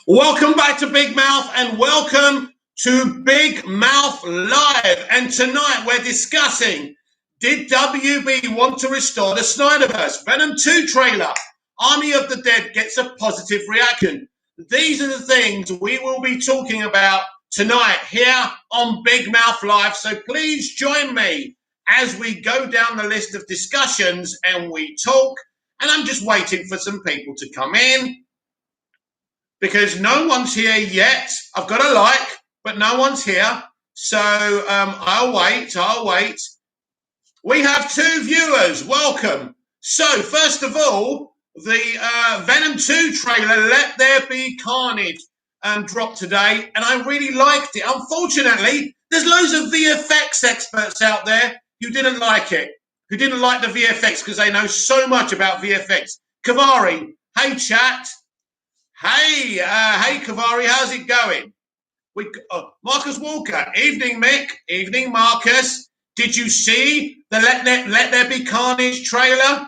Welcome back to Big Mouth and welcome to Big Mouth Live. And tonight we're discussing, did WB want to restore the Snyderverse? Venom 2 trailer, Army of the Dead gets a positive reaction. These are the things we will be talking about tonight here on Big Mouth Live. So please join me as we go down the list of discussions and we talk. And I'm just waiting for some people to come in, because no one's here yet. I've got a like, but no one's here. So I'll wait. We have 2 viewers. Welcome. So first of all, the Venom 2 trailer, Let There Be Carnage, dropped today, and I really liked it. Unfortunately, there's loads of VFX experts out there who didn't like it, who didn't like the VFX because they know so much about VFX. Kavari, hey chat. Hey, Kavari, how's it going? Marcus Walker, evening Mick, evening Marcus. Did you see the Let There Be Carnage trailer?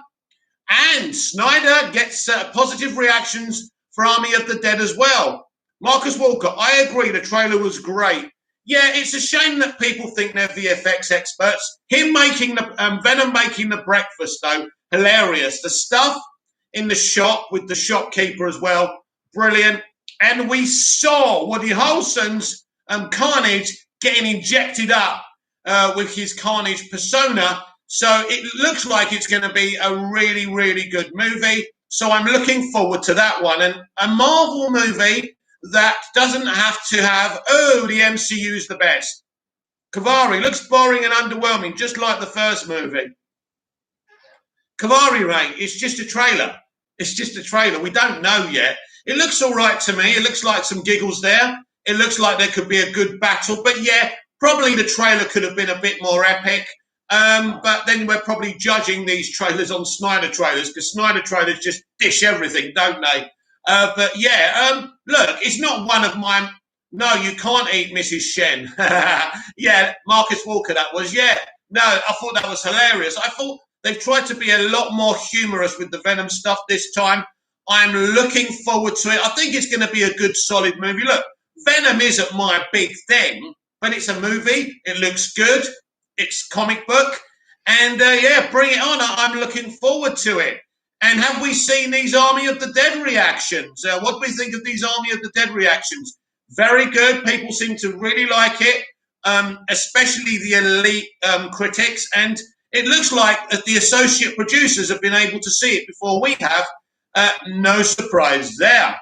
And Snyder gets positive reactions for Army of the Dead as well. Marcus Walker, I agree, the trailer was great. Yeah, it's a shame that people think they're VFX experts. Him making the Venom making the breakfast though, hilarious. The stuff in the shop with the shopkeeper as well. Brilliant. And we saw Woody Harrelson's Carnage getting injected up with his Carnage persona. So it looks like it's going to be a really, really good movie. So I'm looking forward to that one. And a Marvel movie that doesn't have to have, the MCU's the best. Kavari looks boring and underwhelming, just like the first movie. Kavari, Ray, it's just a trailer. It's just a trailer. We don't know yet. It looks all right to me. It looks like some giggles there. It looks like there could be a good battle. But yeah, probably the trailer could have been a bit more epic. But then we're probably judging these trailers on Snyder trailers, because Snyder trailers just dish everything, don't they? But yeah, look, it's not one of my... No, you can't eat Mrs. Shen. Yeah, Marcus Walker, that was. Yeah, no, I thought that was hilarious. I thought they've tried to be a lot more humorous with the Venom stuff this time. I'm looking forward to it. I think it's going to be a good, solid movie. Look, Venom isn't my big thing, but it's a movie. It looks good. It's comic book. And, yeah, bring it on. I'm looking forward to it. And have we seen these Army of the Dead reactions? What do we think of these Army of the Dead reactions? Very good. People seem to really like it, especially the elite critics. And it looks like the associate producers have been able to see it before we have. No surprise there.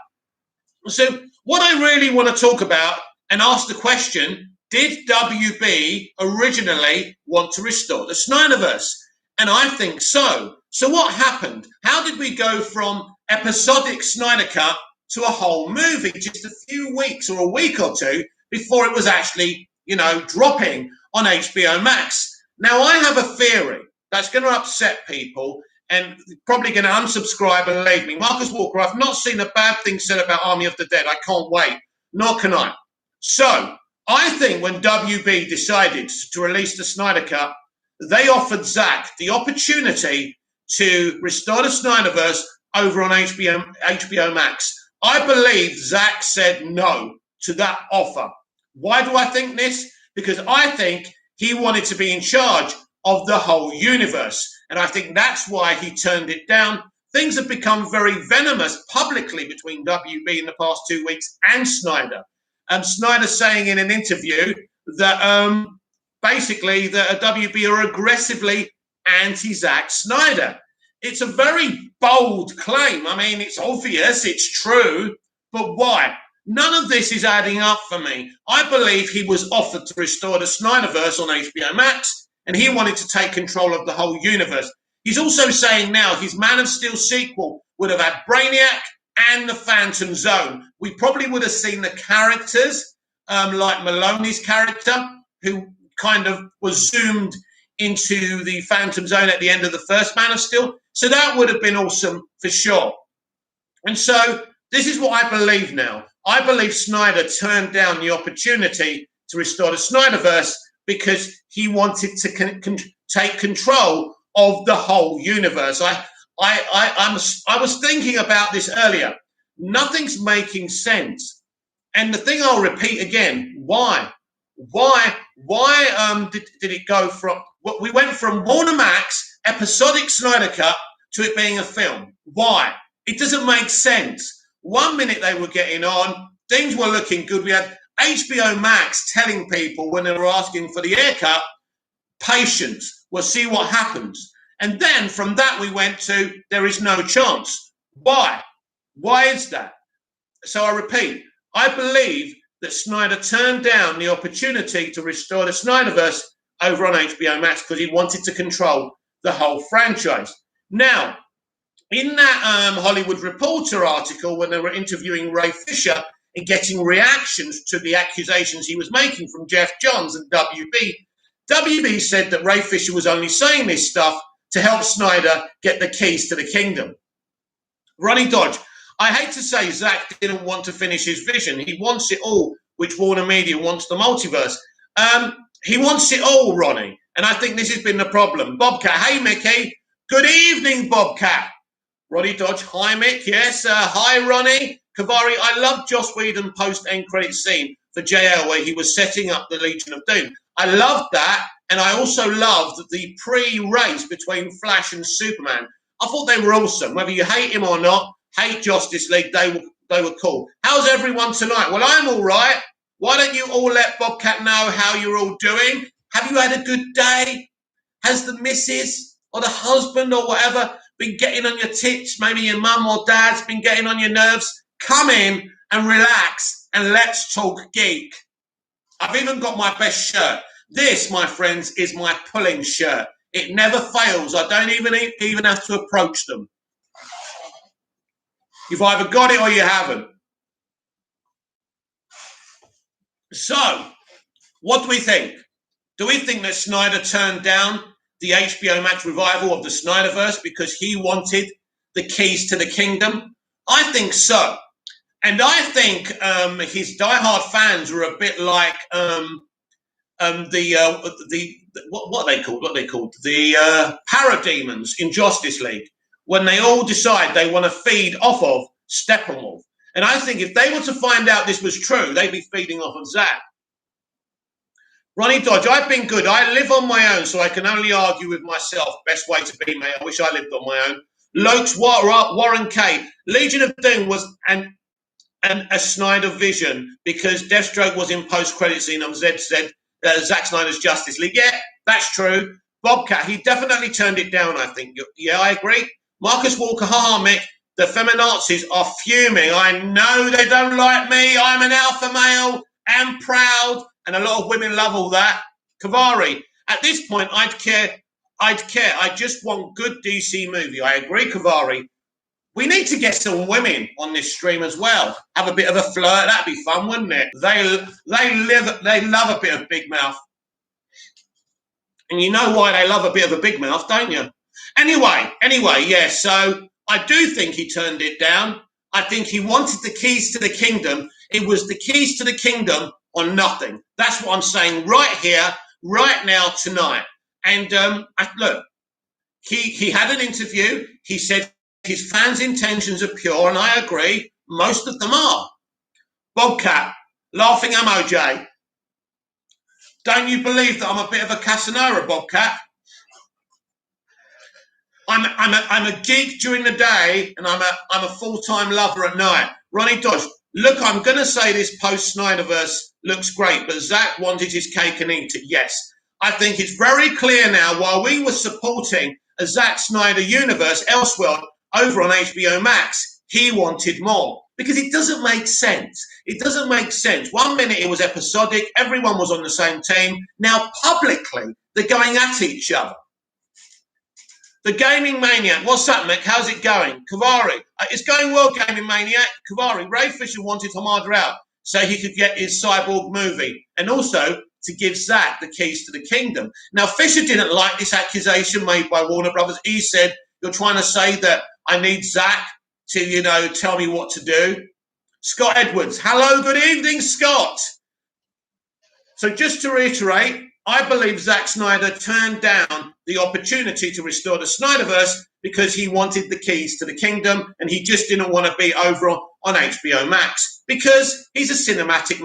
So what I really want to talk about and ask the question, did WB originally want to restore the Snyderverse? And I think so. So what happened? How did we go from episodic Snyder Cut to a whole movie just a few weeks or a week or two before it was actually, dropping on HBO Max? Now, I have a theory that's going to upset people and probably going to unsubscribe and leave me. Marcus Walker, I've not seen a bad thing said about Army of the Dead. I can't wait. Nor can I. So I think when WB decided to release the Snyder Cut, they offered Zack the opportunity to restore the Snyderverse over on HBO Max. I believe Zack said no to that offer. Why do I think this? Because I think he wanted to be in charge of the whole universe. And I think that's why he turned it down. Things have become very venomous publicly between WB in the past 2 weeks and Snyder. Snyder saying in an interview that basically that WB are aggressively anti-Zack Snyder. It's a very bold claim. I mean, it's obvious, it's true, but why? None of this is adding up for me. I believe he was offered to restore the Snyderverse on HBO Max, and he wanted to take control of the whole universe. He's also saying now his Man of Steel sequel would have had Brainiac and the Phantom Zone. We probably would have seen the characters, like Maloney's character, who kind of was zoomed into the Phantom Zone at the end of the first Man of Steel. So that would have been awesome for sure. And so this is what I believe now. I believe Snyder turned down the opportunity to restore the Snyderverse because he wanted to take control of the whole universe. I was thinking about this earlier. Nothing's making sense. And the thing I'll repeat again, why? Why did it go from, we went from Warner Max, episodic Snyder Cut, to it being a film? Why? It doesn't make sense. 1 minute they were getting on, things were looking good. We had HBO Max telling people when they were asking for the haircut, patience, we'll see what happens. And then from that we went to, there is no chance. Why? Why is that? So I repeat, I believe that Snyder turned down the opportunity to restore the Snyderverse over on HBO Max because he wanted to control the whole franchise. Now, in that Hollywood Reporter article, when they were interviewing Ray Fisher and getting reactions to the accusations he was making from Jeff Johns and WB said that Ray Fisher was only saying this stuff to help Snyder get the keys to the kingdom. Ronnie Dodge, I hate to say Zack didn't want to finish his vision. He wants it all, which Warner Media wants the multiverse. He wants it all, Ronnie. And I think this has been the problem. Bobcat, hey, Mickey. Good evening, Bobcat. Ronnie Dodge, hi, Mick. Yes, hi, Ronnie. Kavari, I love Joss Whedon post-end credit scene for JL where he was setting up the Legion of Doom. I loved that. And I also loved the pre-race between Flash and Superman. I thought they were awesome. Whether you hate him or not, hate Justice League, they were cool. How's everyone tonight? Well, I'm all right. Why don't you all let Bobcat know how you're all doing? Have you had a good day? Has the missus or the husband or whatever been getting on your tits? Maybe your mum or dad's been getting on your nerves? Come in and relax and let's talk geek. I've even got my best shirt. This, my friends, is my pulling shirt. It never fails. I don't even have to approach them. You've either got it or you haven't. So, what do we think? Do we think that Snyder turned down the HBO Max revival of the Snyderverse because he wanted the keys to the kingdom? I think so. And I think his diehard fans were a bit like what they called the parademons in Justice League, when they all decide they want to feed off of Steppenwolf. And I think if they were to find out this was true, they'd be feeding off of Zack. Ronnie Dodge, I've been good. I live on my own, so I can only argue with myself. Best way to be, mate. I wish I lived on my own. Lokes, Warren K. Legion of Doom was a Snyder vision because Deathstroke was in post-credit scene of Zack Snyder's Justice League. Yeah, that's true. Bobcat, he definitely turned it down, I think. Yeah, I agree. Marcus Walker, haha, Mick. The feminazis are fuming. I know they don't like me. I'm an alpha male and proud, and a lot of women love all that. Kavari, at this point, I'd care. I just want good DC movie. I agree, Kavari. We need to get some women on this stream as well. Have a bit of a flirt. That'd be fun, wouldn't it? They love a bit of big mouth. And you know why they love a bit of a big mouth, don't you? Anyway, yeah, so I do think he turned it down. I think he wanted the keys to the kingdom. It was the keys to the kingdom or nothing. That's what I'm saying right here, right now, tonight. And look, he had an interview. He said his fans' intentions are pure, and I agree. Most of them are. Bobcat, laughing emoji. Don't you believe that I'm a bit of a Casanova, Bobcat? I'm a geek during the day, and I'm a full-time lover at night. Ronnie Dodge, look, I'm going to say this post-Snyderverse looks great, but Zack wanted his cake and eat it. Yes, I think it's very clear now. While we were supporting a Zack Snyder universe elsewhere over on HBO Max, he wanted more because it doesn't make sense. It doesn't make sense. 1 minute it was episodic, everyone was on the same team. Now publicly they're going at each other. The Gaming Maniac, what's up, Mick? How's it going? Kavari, it's going well, Gaming Maniac. Kavari, Ray Fisher wanted Hamada out so he could get his Cyborg movie and also to give Zack the keys to the kingdom. Now, Fisher didn't like this accusation made by Warner Brothers. He said, you're trying to say that I need Zack to, tell me what to do. Scott Edwards, hello, good evening, Scott. So just to reiterate, I believe Zack Snyder turned down the opportunity to restore the Snyderverse because he wanted the keys to the kingdom and he just didn't want to be over on HBO Max because he's a cinematic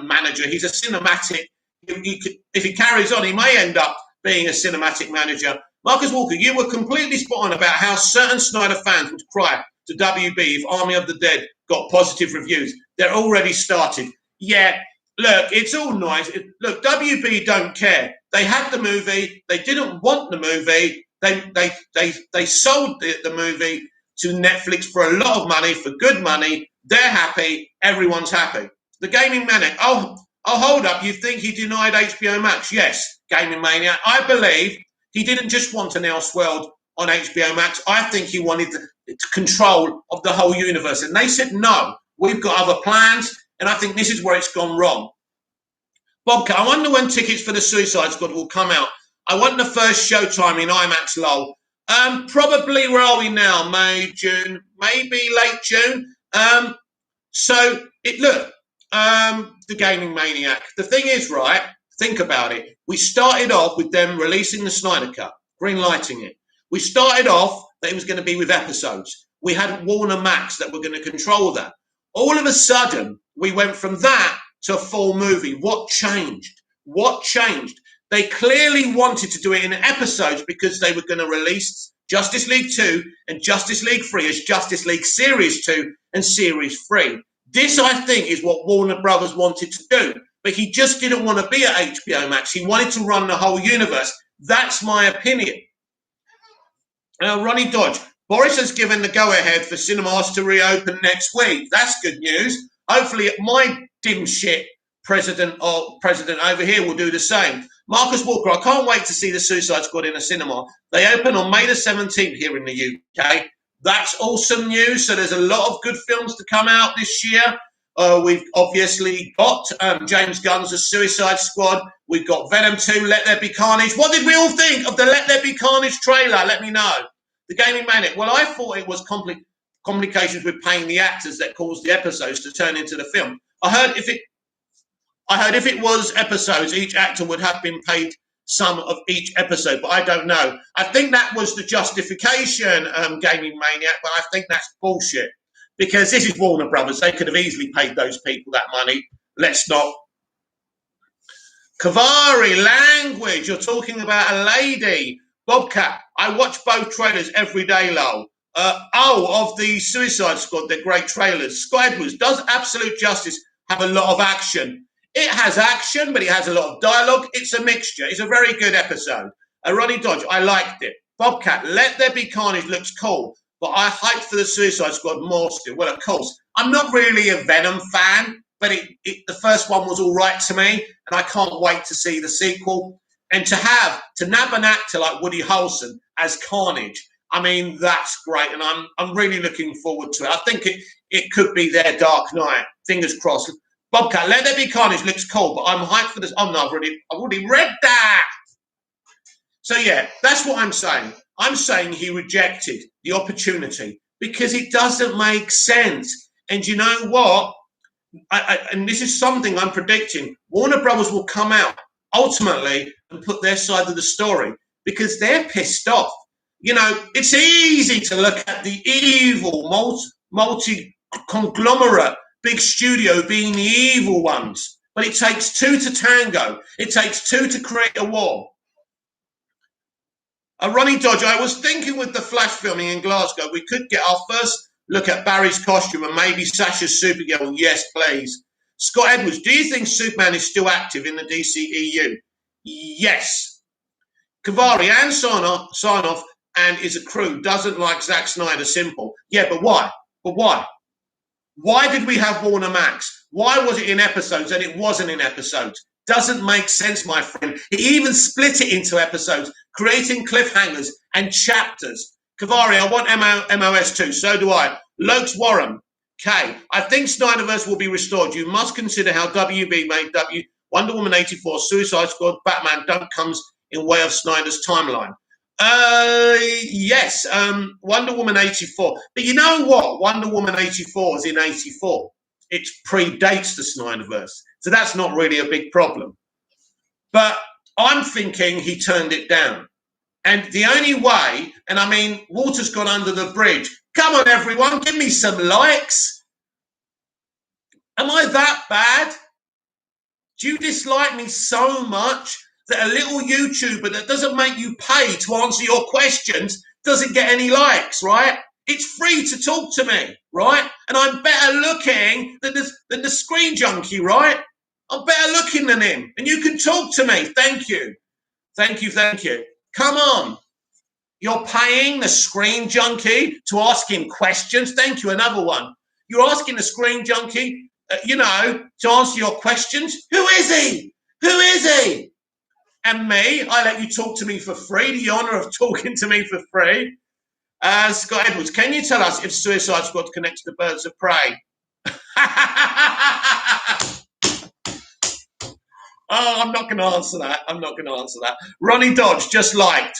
manager. He's a cinematic. If he carries on, he may end up being a cinematic manager. Marcus Walker, you were completely spot on about how certain Snyder fans would cry to WB if Army of the Dead got positive reviews. They're already started. Yeah, look, it's all nice. Look, WB don't care. They had the movie. They didn't want the movie. They sold the movie to Netflix for a lot of money, for good money. They're happy. Everyone's happy. The Gaming Maniac. Oh, hold up. You think he denied HBO Max? Yes, Gaming Maniac. I believe he didn't just want an Elseworld on HBO Max. I think he wanted control of the whole universe. And they said, no, we've got other plans. And I think this is where it's gone wrong. Bobcat, I wonder when tickets for the Suicide Squad will come out. I want the first showtime in IMAX, lol. Probably, where are we now? May, June, maybe late June. The Gaming Maniac. The thing is, right, think about it. We started off with them releasing the Snyder Cut, green lighting it. We started off that it was going to be with episodes. We had Warner Max that were going to control that. All of a sudden, we went from that to a full movie. What changed? What changed? They clearly wanted to do it in episodes because they were going to release Justice League 2 and Justice League 3 as Justice League Series 2 and Series 3. This, I think, is what Warner Brothers wanted to do. But he just didn't want to be at HBO Max. He wanted to run the whole universe. That's my opinion. Ronnie Dodge. Boris has given the go-ahead for cinemas to reopen next week. That's good news. Hopefully my dim shit president over here will do the same. Marcus Walker, I can't wait to see the Suicide Squad in a cinema. They open on May the 17th here in the UK. That's awesome news. So there's a lot of good films to come out this year. We've obviously got James Gunn's The Suicide Squad. We've got Venom 2, Let There Be Carnage. What did we all think of the Let There Be Carnage trailer? Let me know. The Gaming Maniac. Well, I thought it was complications with paying the actors that caused the episodes to turn into the film. I heard if it was episodes, each actor would have been paid some of each episode, but I don't know. I think that was the justification, Gaming Maniac, but I think that's bullshit because this is Warner Brothers. They could have easily paid those people that money. Let's not. Kavari, language. You're talking about a lady. Bobcat, I watch both trailers every day, lol. Of the Suicide Squad, they're great trailers. Scott Edwards, does Absolute Justice have a lot of action? It has action, but it has a lot of dialogue. It's a mixture. It's a very good episode. Ronnie Dodge, I liked it. Bobcat, Let There Be Carnage looks cool, but I hyped for the Suicide Squad more still. Well, of course, I'm not really a Venom fan, but the first one was all right to me, and I can't wait to see the sequel. And to nab an actor like Woody Harrelson as Carnage, I mean, that's great, and I'm really looking forward to it. I think it could be their Dark Knight. Fingers crossed. Bobcat, Let There Be Carnage looks cool, but I'm hyped for this. Oh no, I've already read that. So yeah, that's what I'm saying. I'm saying he rejected the opportunity because it doesn't make sense. And you know what? And this is something I'm predicting. Warner Brothers will come out ultimately and put their side of the story because they're pissed off. You know, it's easy to look at the evil multi-conglomerate big studio being the evil ones, but it takes two to tango. It takes two to create a war. Ronnie Dodge, I was thinking with the Flash filming in Glasgow, we could get our first look at Barry's costume and maybe Sasha's Supergirl. Yes, please. Scott Edwards, do you think Superman is still active in the DCEU? Yes. Kavari and Sarnoff and is a crew doesn't like Zack Snyder. Simple. Yeah, but why? But why? Why did we have Warner Max? Why was it in episodes and it wasn't in episodes? Doesn't make sense, my friend. He even split it into episodes, creating cliffhangers and chapters. Kavari, I want MOS too. So do I. Lokes Warren. K. I think Snyderverse will be restored. You must consider how WB made Wonder Woman 84, Suicide Squad, Batman don't comes in way of Snyder's timeline. Yes, Wonder Woman 84. But you know what? Wonder Woman 84 is in 84. It predates the Snyderverse. So that's not really a big problem. But I'm thinking he turned it down. And the only way, and I mean, water's gone under the bridge. Come on, everyone, give me some likes. Am I that bad? Do you dislike me so much that a little YouTuber that doesn't make you pay to answer your questions doesn't get any likes, right? It's free to talk to me, right? And I'm better looking than the screen junkie, right? I'm better looking than him. And you can talk to me. Thank you. Thank you. Thank you. Come on. You're paying the screen junkie to ask him questions. Thank you. Another one. You're asking the screen junkie, to answer your questions. Who is he? Who is he? And me, I let you talk to me for free. The honour of talking to me for free. Scott Edwards, can you tell us if Suicide Squad connects to Birds of Prey? Oh, I'm not going to answer that. Ronnie Dodge just liked.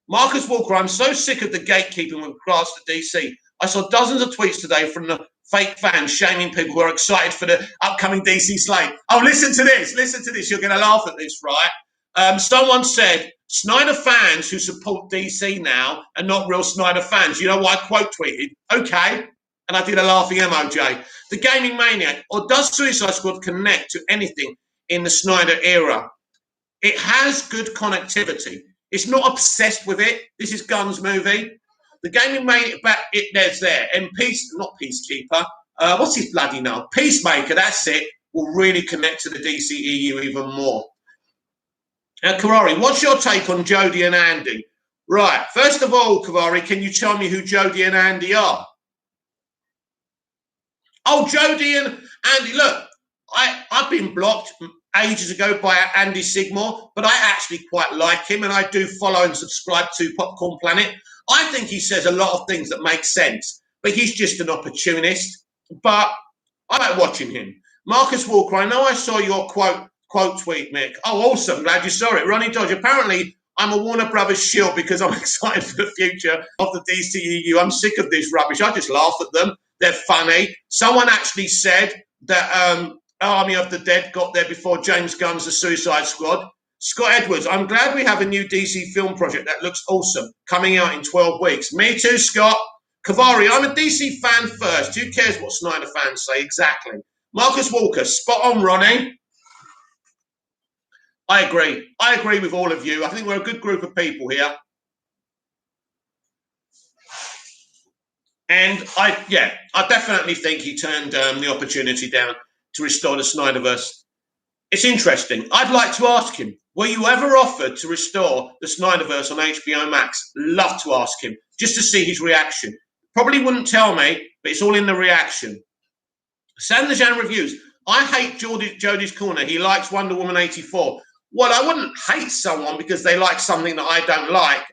Marcus Walker, I'm so sick of the gatekeeping with regards to DC. I saw dozens of tweets today from the fake fans shaming people who are excited for the upcoming DC slate. Oh, listen to this. You're going to laugh at this, right? Someone said, Snyder fans who support DC now are not real Snyder fans. You know what I quote tweeted? Okay. And I did a laughing emoji. The Gaming Maniac, or does Suicide Squad connect to anything in the Snyder era? It has good connectivity. It's not obsessed with it. This is Gunn's movie. The Gaming Maniac, there's there. And not Peacekeeper. What's his bloody name? Peacemaker, that's it. Will really connect to the DCEU even more. Karari, what's your take on Jodie and Andy? Right. First of all, Karari, can you tell me who Jodie and Andy are? Oh, Jodie and Andy, look, I've been blocked ages ago by Andy Sigmore, but I actually quite like him, and I do follow and subscribe to Popcorn Planet. I think he says a lot of things that make sense, but he's just an opportunist. But I like watching him. Marcus Walker, I know I saw your quote tweet, Mick. Oh, awesome. Glad you saw it. Ronnie Dodge, apparently I'm a Warner Brothers shield because I'm excited for the future of the DCEU. I'm sick of this rubbish. I just laugh at them. They're funny. Someone actually said that Army of the Dead got there before James Gunn's The Suicide Squad. Scott Edwards, I'm glad we have a new DC film project that looks awesome coming out in 12 weeks. Me too, Scott. Kavari, I'm a DC fan first. Who cares what Snyder fans say? Exactly. Marcus Walker, spot on, Ronnie. I agree. I agree with all of you. I think we're a good group of people here. And I definitely think he turned the opportunity down to restore the Snyderverse. It's interesting. I'd like to ask him, were you ever offered to restore the Snyderverse on HBO Max? Love to ask him, just to see his reaction. Probably wouldn't tell me, but it's all in the reaction. Sanderjan reviews. I hate Jodie's Corner. He likes Wonder Woman 84. Well, I wouldn't hate someone because they like something that I don't like.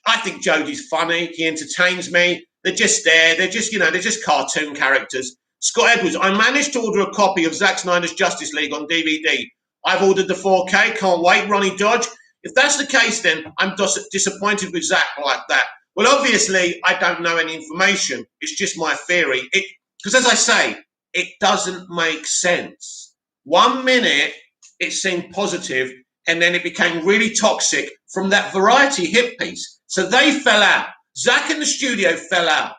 I think Jodie's funny. He entertains me. They're just there. They're just cartoon characters. Scott Edwards, I managed to order a copy of Zack Snyder's Justice League on DVD. I've ordered the 4K. Can't wait. Ronnie Dodge. If that's the case, then I'm disappointed with Zack like that. Well, obviously, I don't know any information. It's just my theory. Because as I say, it doesn't make sense. 1 minute, it seemed positive, and then it became really toxic from that Variety hit piece. So they fell out. Zack and the studio fell out.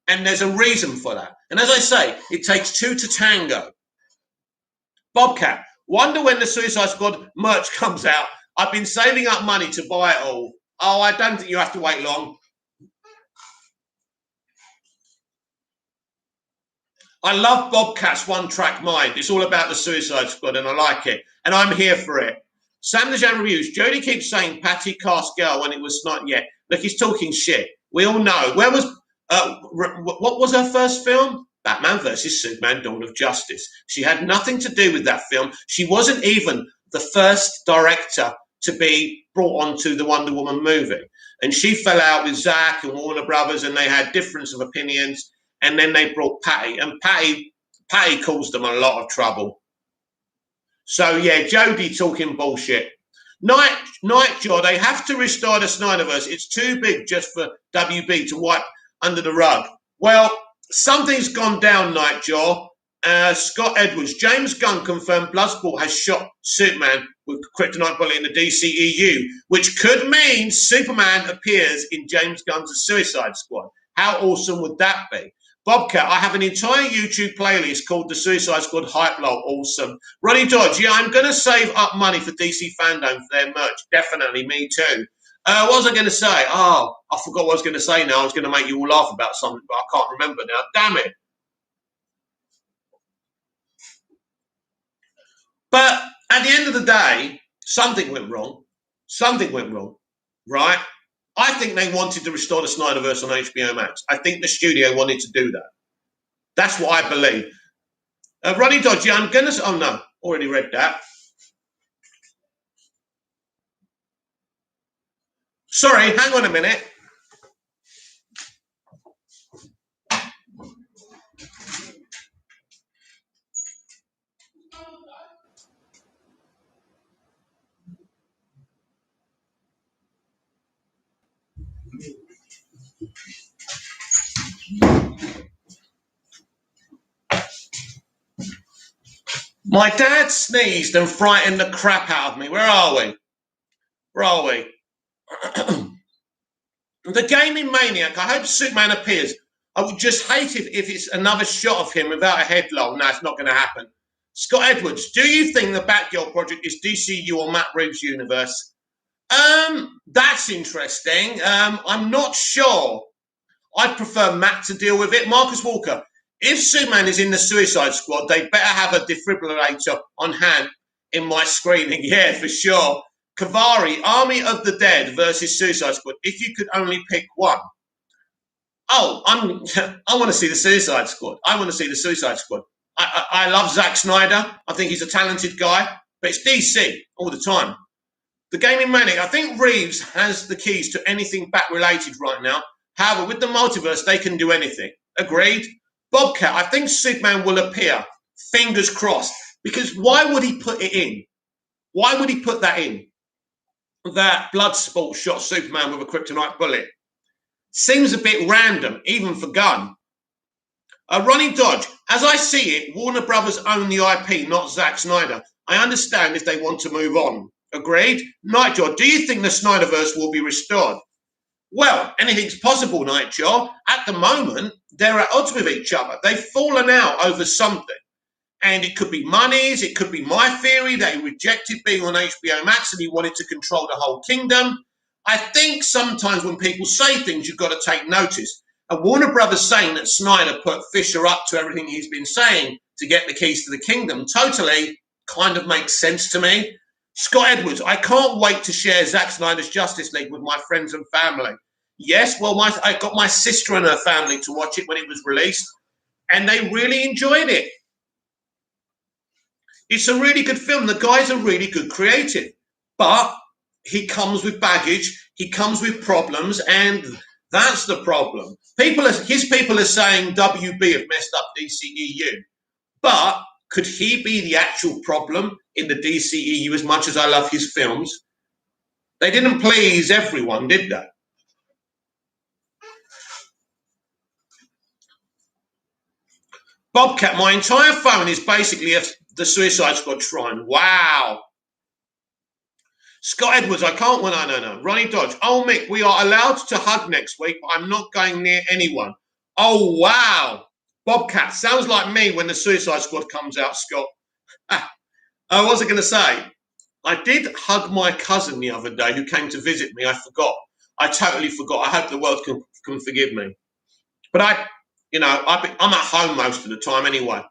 And there's a reason for that. And as I say, it takes two to tango. Bobcat, wonder when the Suicide Squad merch comes out. I've been saving up money to buy it all. Oh, I don't think you have to wait long. I love Bobcat's one-track mind. It's all about the Suicide Squad, and I like it. And I'm here for it. Sam Lejean reviews. Jodie keeps saying Patty cast girl when it was not yet. Look, he's talking shit. We all know. What was her first film? Batman versus Superman, Dawn of Justice. She had nothing to do with that film. She wasn't even the first director to be brought onto the Wonder Woman movie. And she fell out with Zack and Warner Brothers, and they had difference of opinions. And then they brought Patty, and Patty caused them a lot of trouble. So, yeah, Jodie talking bullshit. Nightjaw, they have to restore the Snyderverse. It's too big just for WB to wipe under the rug. Well, something's gone down, Nightjaw. Scott Edwards, James Gunn confirmed Bloodsport has shot Superman with kryptonite bullet in the DCEU, which could mean Superman appears in James Gunn's Suicide Squad. How awesome would that be? Bobcat, I have an entire YouTube playlist called The Suicide Squad Hype Lol. Awesome. Ronnie Dodge, yeah, I'm going to save up money for DC Fandom for their merch. Definitely, me too. What was I going to say? Oh, I forgot what I was going to say now. I was going to make you all laugh about something, but I can't remember now. Damn it. But at the end of the day, something went wrong. Something went wrong, right? I think they wanted to restore the Snyderverse on HBO Max. I think the studio wanted to do that. That's what I believe. Ronnie Dodge, yeah, I'm going to... Oh, no, already read that. Sorry, hang on a minute. My dad sneezed and frightened the crap out of me. Where are we? Where are we? The Gaming Maniac. I hope Superman appears. I would just hate if it's another shot of him without a headlock. No, it's not going to happen. Scott Edwards, do you think the Batgirl project is DCU or Matt Reeves' universe? That's interesting. I'm not sure. I'd prefer Matt to deal with it. Marcus Walker, if Superman is in the Suicide Squad, they better have a defibrillator on hand in my screening. Yeah, for sure. Kavari, Army of the Dead versus Suicide Squad. If you could only pick one. Oh, I want to see the Suicide Squad. I want to see the Suicide Squad. I love Zack Snyder. I think he's a talented guy, but it's DC all the time. The Gaming Manic, I think Reeves has the keys to anything bat-related right now. However, with the multiverse, they can do anything. Agreed? Bobcat, I think Superman will appear. Fingers crossed. Because why would he put it in? Why would he put that in? That Bloodsport shot Superman with a kryptonite bullet. Seems a bit random, even for Gunn. Ronnie Dodge, as I see it, Warner Brothers own the IP, not Zack Snyder. I understand if they want to move on. Agreed? Nightjaw, do you think the Snyderverse will be restored? Well, anything's possible, Nightjaw. At the moment, they're at odds with each other. They've fallen out over something. And it could be monies, it could be my theory that he rejected being on HBO Max and he wanted to control the whole kingdom. I think sometimes when people say things, you've got to take notice. And Warner Brothers saying that Snyder put Fisher up to everything he's been saying to get the keys to the kingdom totally kind of makes sense to me. Scott Edwards, I can't wait to share Zack Snyder's Justice League with my friends and family. Yes, well, I got my sister and her family to watch it when it was released, and they really enjoyed it. It's a really good film. The guy's a really good creative, but he comes with baggage. He comes with problems, and that's the problem. His people are saying WB have messed up DCEU, but could he be the actual problem in the DCEU as much as I love his films? They didn't please everyone, did they? Bobcat, my entire phone is basically the Suicide Squad shrine. Wow. Scott Edwards, I can't. Well, no. Ronnie Dodge. Oh, Mick, we are allowed to hug next week, but I'm not going near anyone. Oh, wow. Bobcat, sounds like me when the Suicide Squad comes out, Scott. What was I going to say? I did hug my cousin the other day who came to visit me. I forgot. I totally forgot. I hope the world can forgive me. But I'm at home most of the time anyway.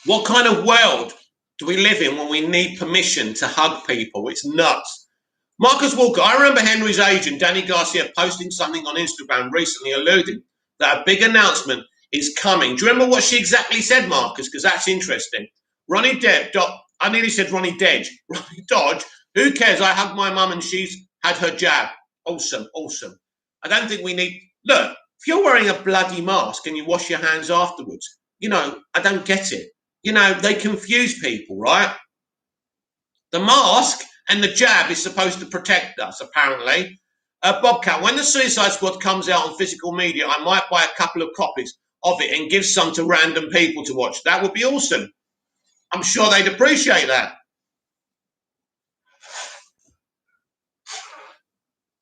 What kind of world do we live in when we need permission to hug people? It's nuts. Marcus Walker, I remember Henry's agent, Danny Garcia, posting something on Instagram recently alluding that a big announcement is coming. Do you remember what she exactly said, Marcus? Because that's interesting. Ronnie I nearly said Ronnie Dedge. Ronnie Dodge, who cares? I hugged my mum and she's had her jab. Awesome. I don't think we need... Look, if you're wearing a bloody mask and you wash your hands afterwards, I don't get it. They confuse people, right? The mask and the jab is supposed to protect us, apparently. Bobcat, when the Suicide Squad comes out on physical media, I might buy a couple of copies of it and give some to random people to watch. That would be awesome. I'm sure they'd appreciate that.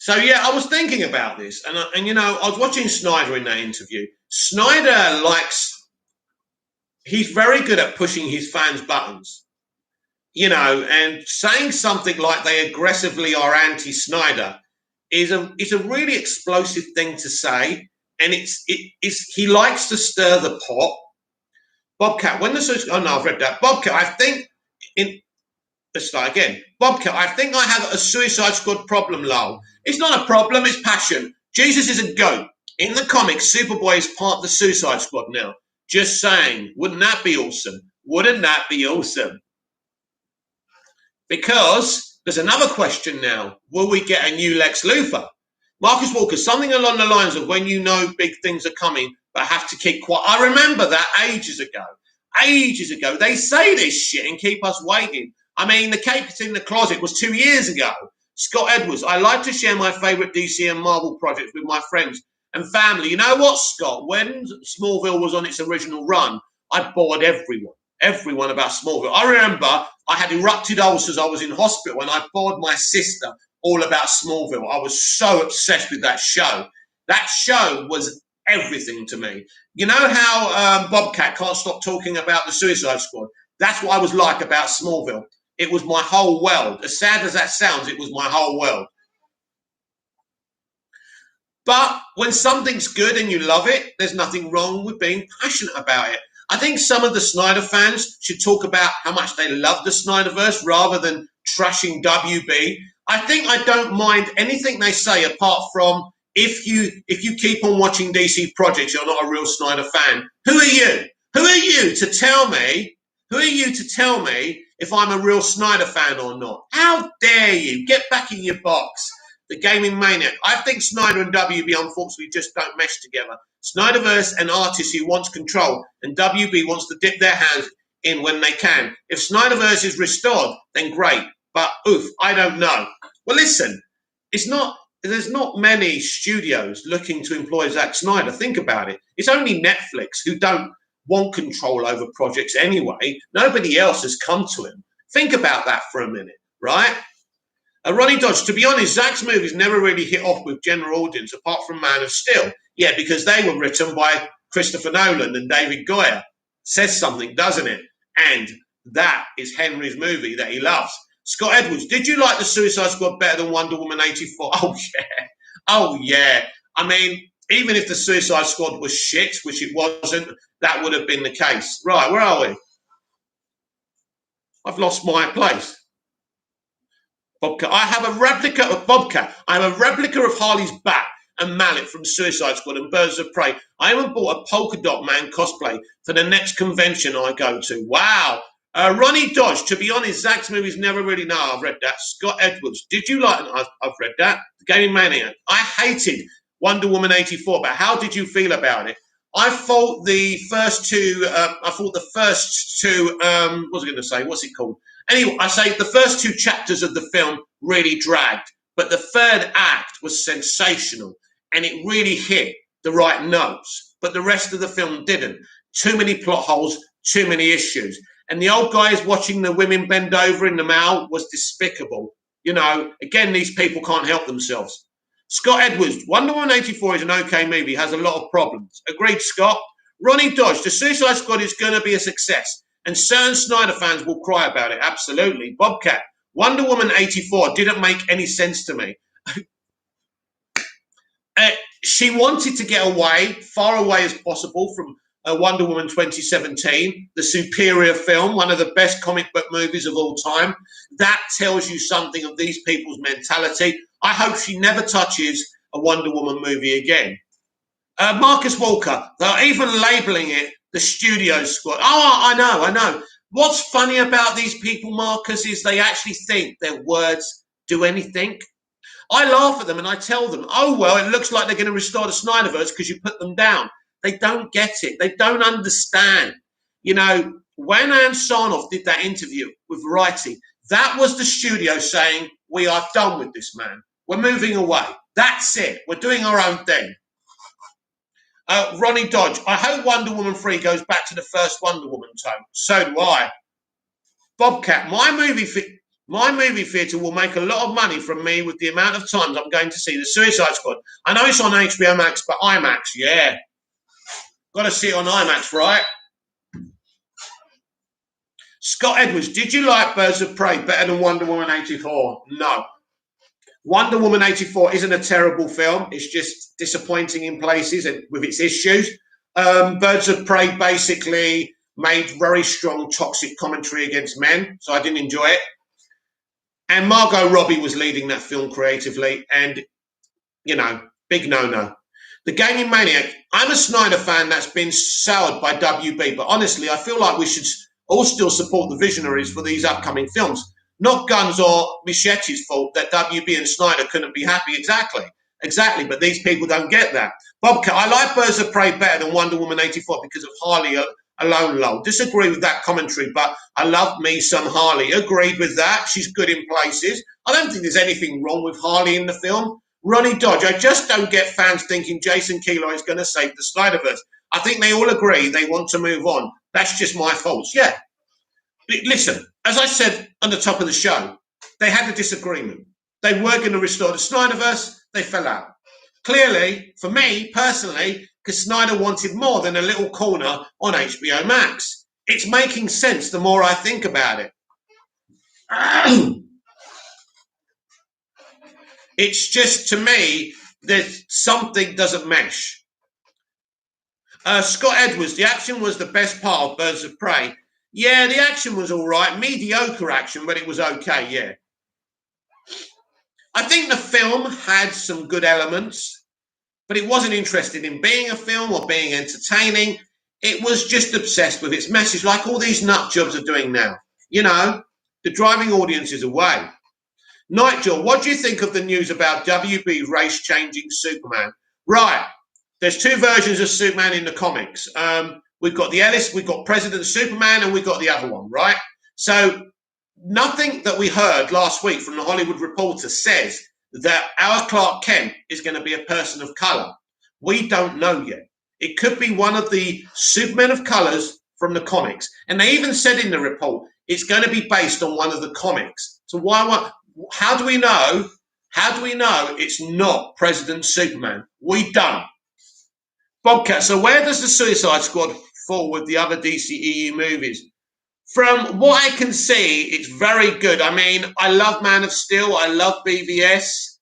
So yeah, I was thinking about this, and you know, I was watching Snyder in that interview. Snyder likes, he's very good at pushing his fans' buttons, you know, and saying something like they aggressively are anti-Snyder is a really explosive thing to say, and it's he likes to stir the pot. Bobcat, when the oh no, I've read that. Bobcat, I think in let's start again. Bobcat, I think I have a Suicide Squad problem, lol. It's not a problem, it's passion. Jesus is a goat. In the comics, Superboy is part of the Suicide Squad now. Just saying. Wouldn't that be awesome? Wouldn't that be awesome? Because there's another question now. Will we get a new Lex Luthor? Marcus Walker, something along the lines of when you know big things are coming, but have to keep quiet. I remember that ages ago. Ages ago. They say this shit and keep us waiting. I mean, the cape is in the closet was 2 years ago. Scott Edwards, I like to share my favourite DC and Marvel projects with my friends and family. You know what, Scott? When Smallville was on its original run, I bored everyone about Smallville. I remember I had erupted ulcers. I was in hospital and I bored my sister all about Smallville. I was so obsessed with that show. That show was everything to me. You know how Bobcat can't stop talking about the Suicide Squad? That's what I was like about Smallville. It was my whole world. As sad as that sounds, it was my whole world. But when something's good and you love it, there's nothing wrong with being passionate about it. I think some of the Snyder fans should talk about how much they love the Snyderverse rather than trashing WB. I think I don't mind anything they say apart from if you keep on watching DC projects, you're not a real Snyder fan. Who are you? Who are you to tell me? Who are you to tell me if I'm a real Snyder fan or not? How dare you? Get back in your box. The gaming maniac. I think Snyder and WB unfortunately just don't mesh together. Snyderverse and artists who wants control, and WB wants to dip their hands in when they can. If Snyderverse is restored, then great. But oof, I don't know. Well, listen, there's not many studios looking to employ Zack Snyder. Think about it. It's only Netflix who don't want control over projects anyway. Nobody else has come to him. Think about that for a minute, right? Ronnie Dodge, to be honest, Zack's movies never really hit off with general audience apart from Man of Steel. Yeah, because they were written by Christopher Nolan and David Goyer. Says something, doesn't it? And that is Henry's movie that he loves. Scott Edwards, did you like the Suicide Squad better than Wonder Woman 84? Oh, yeah. Oh, yeah. I mean, even if the Suicide Squad was shit, which it wasn't, that would have been the case. Right, where are we? I've lost my place. Bobcat. I have a replica of Bobcat. I have a replica of Harley's bat and mallet from Suicide Squad and Birds of Prey. I even bought a polka dot man cosplay for the next convention I go to. Wow. Ronnie Dodge, to be honest, Zack's movies never really know. I've read that. Scott Edwards, did you like it? I've read that. The Gaming Maniac. I hated Wonder Woman 84, but how did you feel about it? I thought the first two, what was I going to say? What's it called? Anyway, I say the first two chapters of the film really dragged, but the third act was sensational and it really hit the right notes, but the rest of the film didn't. Too many plot holes, too many issues. And the old guys watching the women bend over in the mall was despicable. You know, again, these people can't help themselves. Scott Edwards, Wonder Woman 84 is an okay movie, has a lot of problems. Agreed, Scott. Ronnie Dodge, the Suicide Squad is going to be a success, and certain Snyder fans will cry about it, absolutely. Bobcat, Wonder Woman 84 didn't make any sense to me. She wanted to get away, far away as possible from Wonder Woman 2017, the superior film, one of the best comic book movies of all time. That tells you something of these people's mentality. I hope she never touches a Wonder Woman movie again. Marcus Walker, they're even labeling it the Studio Squad. Oh, I know. What's funny about these people, Marcus, is they actually think their words do anything. I laugh at them and I tell them, oh, well, it looks like they're going to restore the Snyderverse because you put them down. They don't get it. They don't understand. You know, when Ann Sarnoff did that interview with Variety, that was the studio saying, we are done with this man. We're moving away. That's it. We're doing our own thing. Ronnie Dodge, I hope Wonder Woman 3 goes back to the first Wonder Woman tone. So do I. Bobcat, my My movie theatre will make a lot of money from me with the amount of times I'm going to see The Suicide Squad. I know it's on HBO Max, but IMAX, yeah. Got to see it on IMAX, right? Scott Edwards, did you like Birds of Prey better than Wonder Woman 84? No. Wonder Woman 84 isn't a terrible film. It's just disappointing in places and with its issues. Birds of Prey basically made very strong toxic commentary against men, so I didn't enjoy it. And Margot Robbie was leading that film creatively, and, you know, big no-no. The Gaming Maniac, I'm a Snyder fan that's been soured by WB, but honestly, I feel like we should all still support the visionaries for these upcoming films. Not Guns or Mischetti's fault that WB and Snyder couldn't be happy. Exactly, but these people don't get that. Bobcat, I like Birds of Prey better than Wonder Woman 84 because of Harley alone. Lol. Disagree with that commentary, but I love me some Harley. Agreed with that. She's good in places. I don't think there's anything wrong with Harley in the film. Ronnie Dodge, I just don't get fans thinking Jason Keeler is going to save the Snyderverse. I think they all agree they want to move on. That's just my faults. Yeah. Listen, as I said on the top of the show, they had a disagreement. They were going to restore the Snyderverse. They fell out. Clearly, for me personally, because Snyder wanted more than a little corner on HBO Max. It's making sense the more I think about it. It's just, to me, that something doesn't mesh. Scott Edwards, the action was the best part of Birds of Prey. Yeah, the action was all right. Mediocre action, but it was okay, yeah. I think the film had some good elements, but it wasn't interested in being a film or being entertaining. It was just obsessed with its message, like all these nut jobs are doing now. You know, the driving audience is away. Nigel, what do you think of the news about WB race-changing Superman? Right, there's two versions of Superman in the comics. We've got the Ellis, we've got President Superman, and we've got the other one, right? So nothing that we heard last week from the Hollywood Reporter says that our Clark Kent is going to be a person of color. We don't know yet. It could be one of the Supermen of colors from the comics. And they even said in the report, it's going to be based on one of the comics. So how do we know? How do we know it's not President Superman? We don't. Bobcat, so where does the Suicide Squad fall with the other DCEU movies? From what I can see, it's very good. I mean, I love Man of Steel. I love BVS.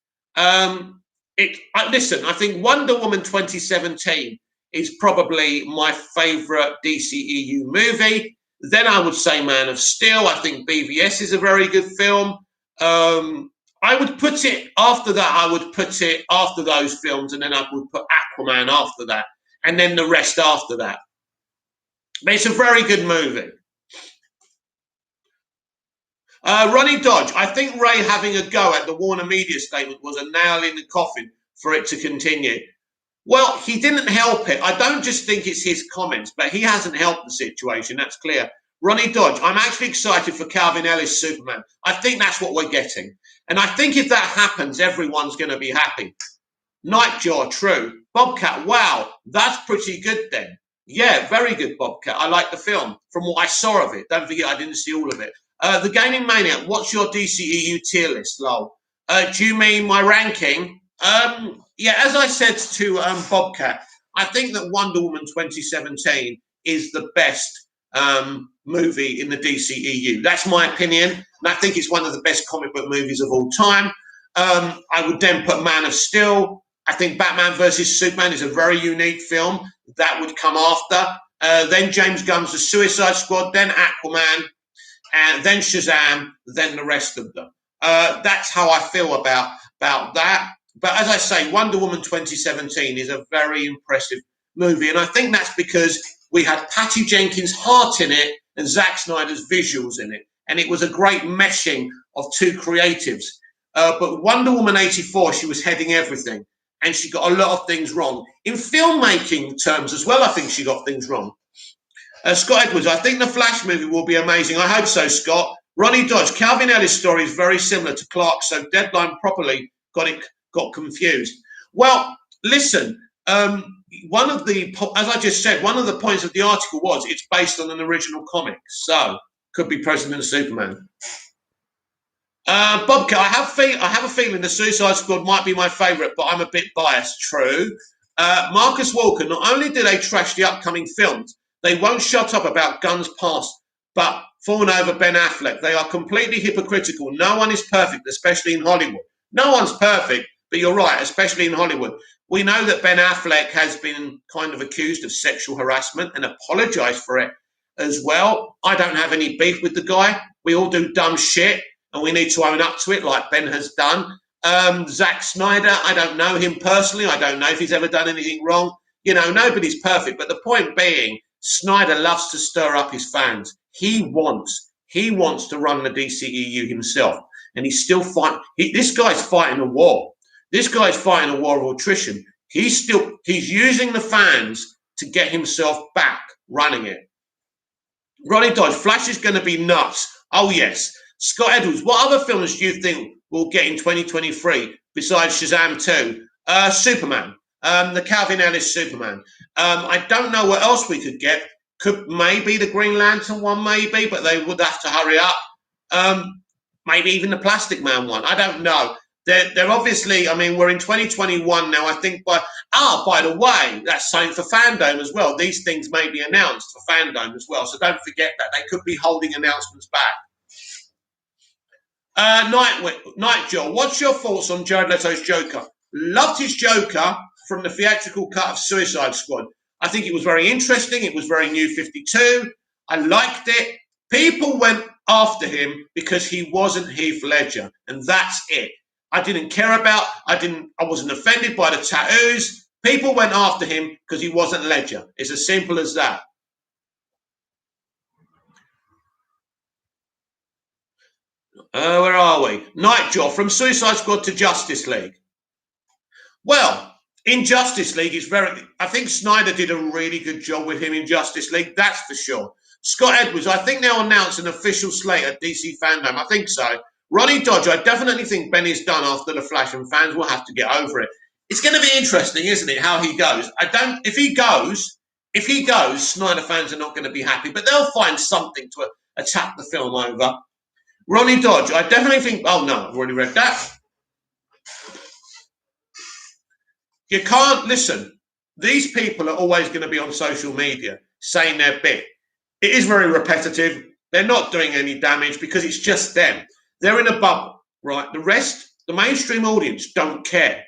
Listen, I think Wonder Woman 2017 is probably my favorite DCEU movie. Then I would say Man of Steel. I think BVS is a very good film. I would put it after that. I would put it after those films, and then I would put Aquaman after that, and then the rest after that. But it's a very good movie. Ronnie Dodge, I think Ray having a go at the Warner Media statement was a nail in the coffin for it to continue. Well, he didn't help it. I don't just think it's his comments, but he hasn't helped the situation. That's clear. Ronnie Dodge, I'm actually excited for Calvin Ellis Superman. I think that's what we're getting. And I think if that happens, everyone's going to be happy. Nightjaw, true. Bobcat, wow, that's pretty good then. Yeah, very good, Bobcat. I like the film from what I saw of it. Don't forget, I didn't see all of it. The Gaming Maniac, what's your DCEU tier list, lol? Do you mean my ranking? Yeah, as I said to Bobcat, I think that Wonder Woman 2017 is the best movie in the DCEU. That's my opinion, and I think it's one of the best comic book movies of all time. I would then put Man of Steel. I think Batman versus Superman is a very unique film. That would come after. Then James Gunn's The Suicide Squad, then Aquaman, and then Shazam, then the rest of them. That's how I feel about that. But as I say, Wonder Woman 2017 is a very impressive movie. And I think that's because we had Patty Jenkins' heart in it and Zack Snyder's visuals in it. And it was a great meshing of two creatives. But Wonder Woman 84, she was heading everything. And she got a lot of things wrong. In filmmaking terms as well, I think she got things wrong. Scott Edwards, I think the Flash movie will be amazing. I hope so, Scott. Ronnie Dodge, Calvin Ellis' story is very similar to Clark, so Deadline properly got confused. Well, listen, as I just said, one of the points of the article was it's based on an original comic, so could be President Superman. Bobcat, I have a feeling the Suicide Squad might be my favourite, but I'm a bit biased. True. Marcus Walker, not only do they trash the upcoming films, they won't shut up about Gunn's past, but fawn over Ben Affleck. They are completely hypocritical. No one is perfect, especially in Hollywood. No one's perfect, but you're right, especially in Hollywood. We know that Ben Affleck has been kind of accused of sexual harassment and apologised for it as well. I don't have any beef with the guy. We all do dumb shit, and we need to own up to it like Ben has done. Zack Snyder, I don't know him personally. I don't know if he's ever done anything wrong. You know, nobody's perfect. But the point being, Snyder loves to stir up his fans. He wants to run the DCEU himself. And he's still fighting. This guy's fighting a war. This guy's fighting a war of attrition. He's using the fans to get himself back running it. Ronnie Dodge, Flash is going to be nuts. Oh, yes. Scott Edwards, what other films do you think we'll get in 2023 besides Shazam 2? Superman, the Calvin Ellis Superman. I don't know what else we could get. Could maybe the Green Lantern one, maybe, but they would have to hurry up. Maybe even the Plastic Man one. I don't know. They're obviously, I mean, we're in 2021 now. I think by the way, that's something for Fandom as well. These things may be announced for Fandom as well. So don't forget that. They could be holding announcements back. Nigel, what's your thoughts on Jared Leto's Joker? Loved his Joker from the theatrical cut of Suicide Squad. I think it was very interesting. It was very New 52. I liked it. People went after him because he wasn't Heath Ledger, and that's it. I didn't care about. I wasn't offended by the tattoos. People went after him because he wasn't Ledger. It's as simple as that. Where are we? Nightjaw, from Suicide Squad to Justice League. Well, in Justice League, I think Snyder did a really good job with him in Justice League, that's for sure. Scott Edwards, I think they'll announce an official slate at DC Fandom. I think so. Ronnie Dodge, I definitely think Benny's done after The Flash, and fans will have to get over it. It's going to be interesting, isn't it, how he goes? If he goes, Snyder fans are not going to be happy, but they'll find something to attack the film over. Ronnie Dodge, I definitely think, oh no, I've already read that. You can't, listen, these people are always going to be on social media saying their bit. It is very repetitive. They're not doing any damage because it's just them. They're in a bubble, right? The rest, the mainstream audience don't care.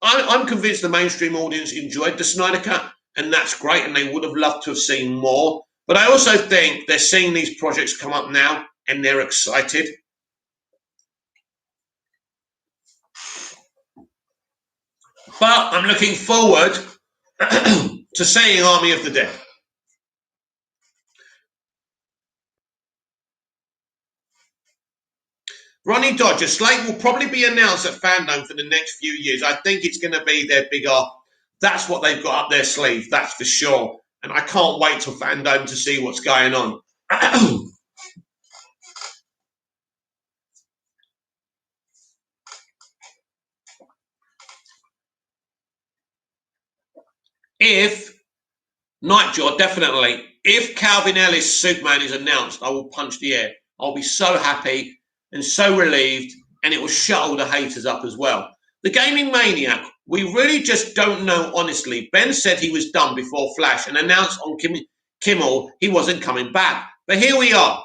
I'm convinced the mainstream audience enjoyed the Snyder Cut, and that's great, and they would have loved to have seen more. But I also think they're seeing these projects come up now, and they're excited. But I'm looking forward to seeing Army of the Dead. Ronnie Dodge, a slate will probably be announced at Fandom for the next few years. I think it's going to be their bigger. That's what they've got up their sleeve, that's for sure. And I can't wait till Fandom to see what's going on. If Nightjaw, definitely. If Calvin Ellis Superman is announced, I will punch the air. I'll be so happy and so relieved, and it will shut all the haters up as well. The Gaming Maniac, we really just don't know, honestly. Ben said he was done before Flash and announced on Kimmel he wasn't coming back. But here we are.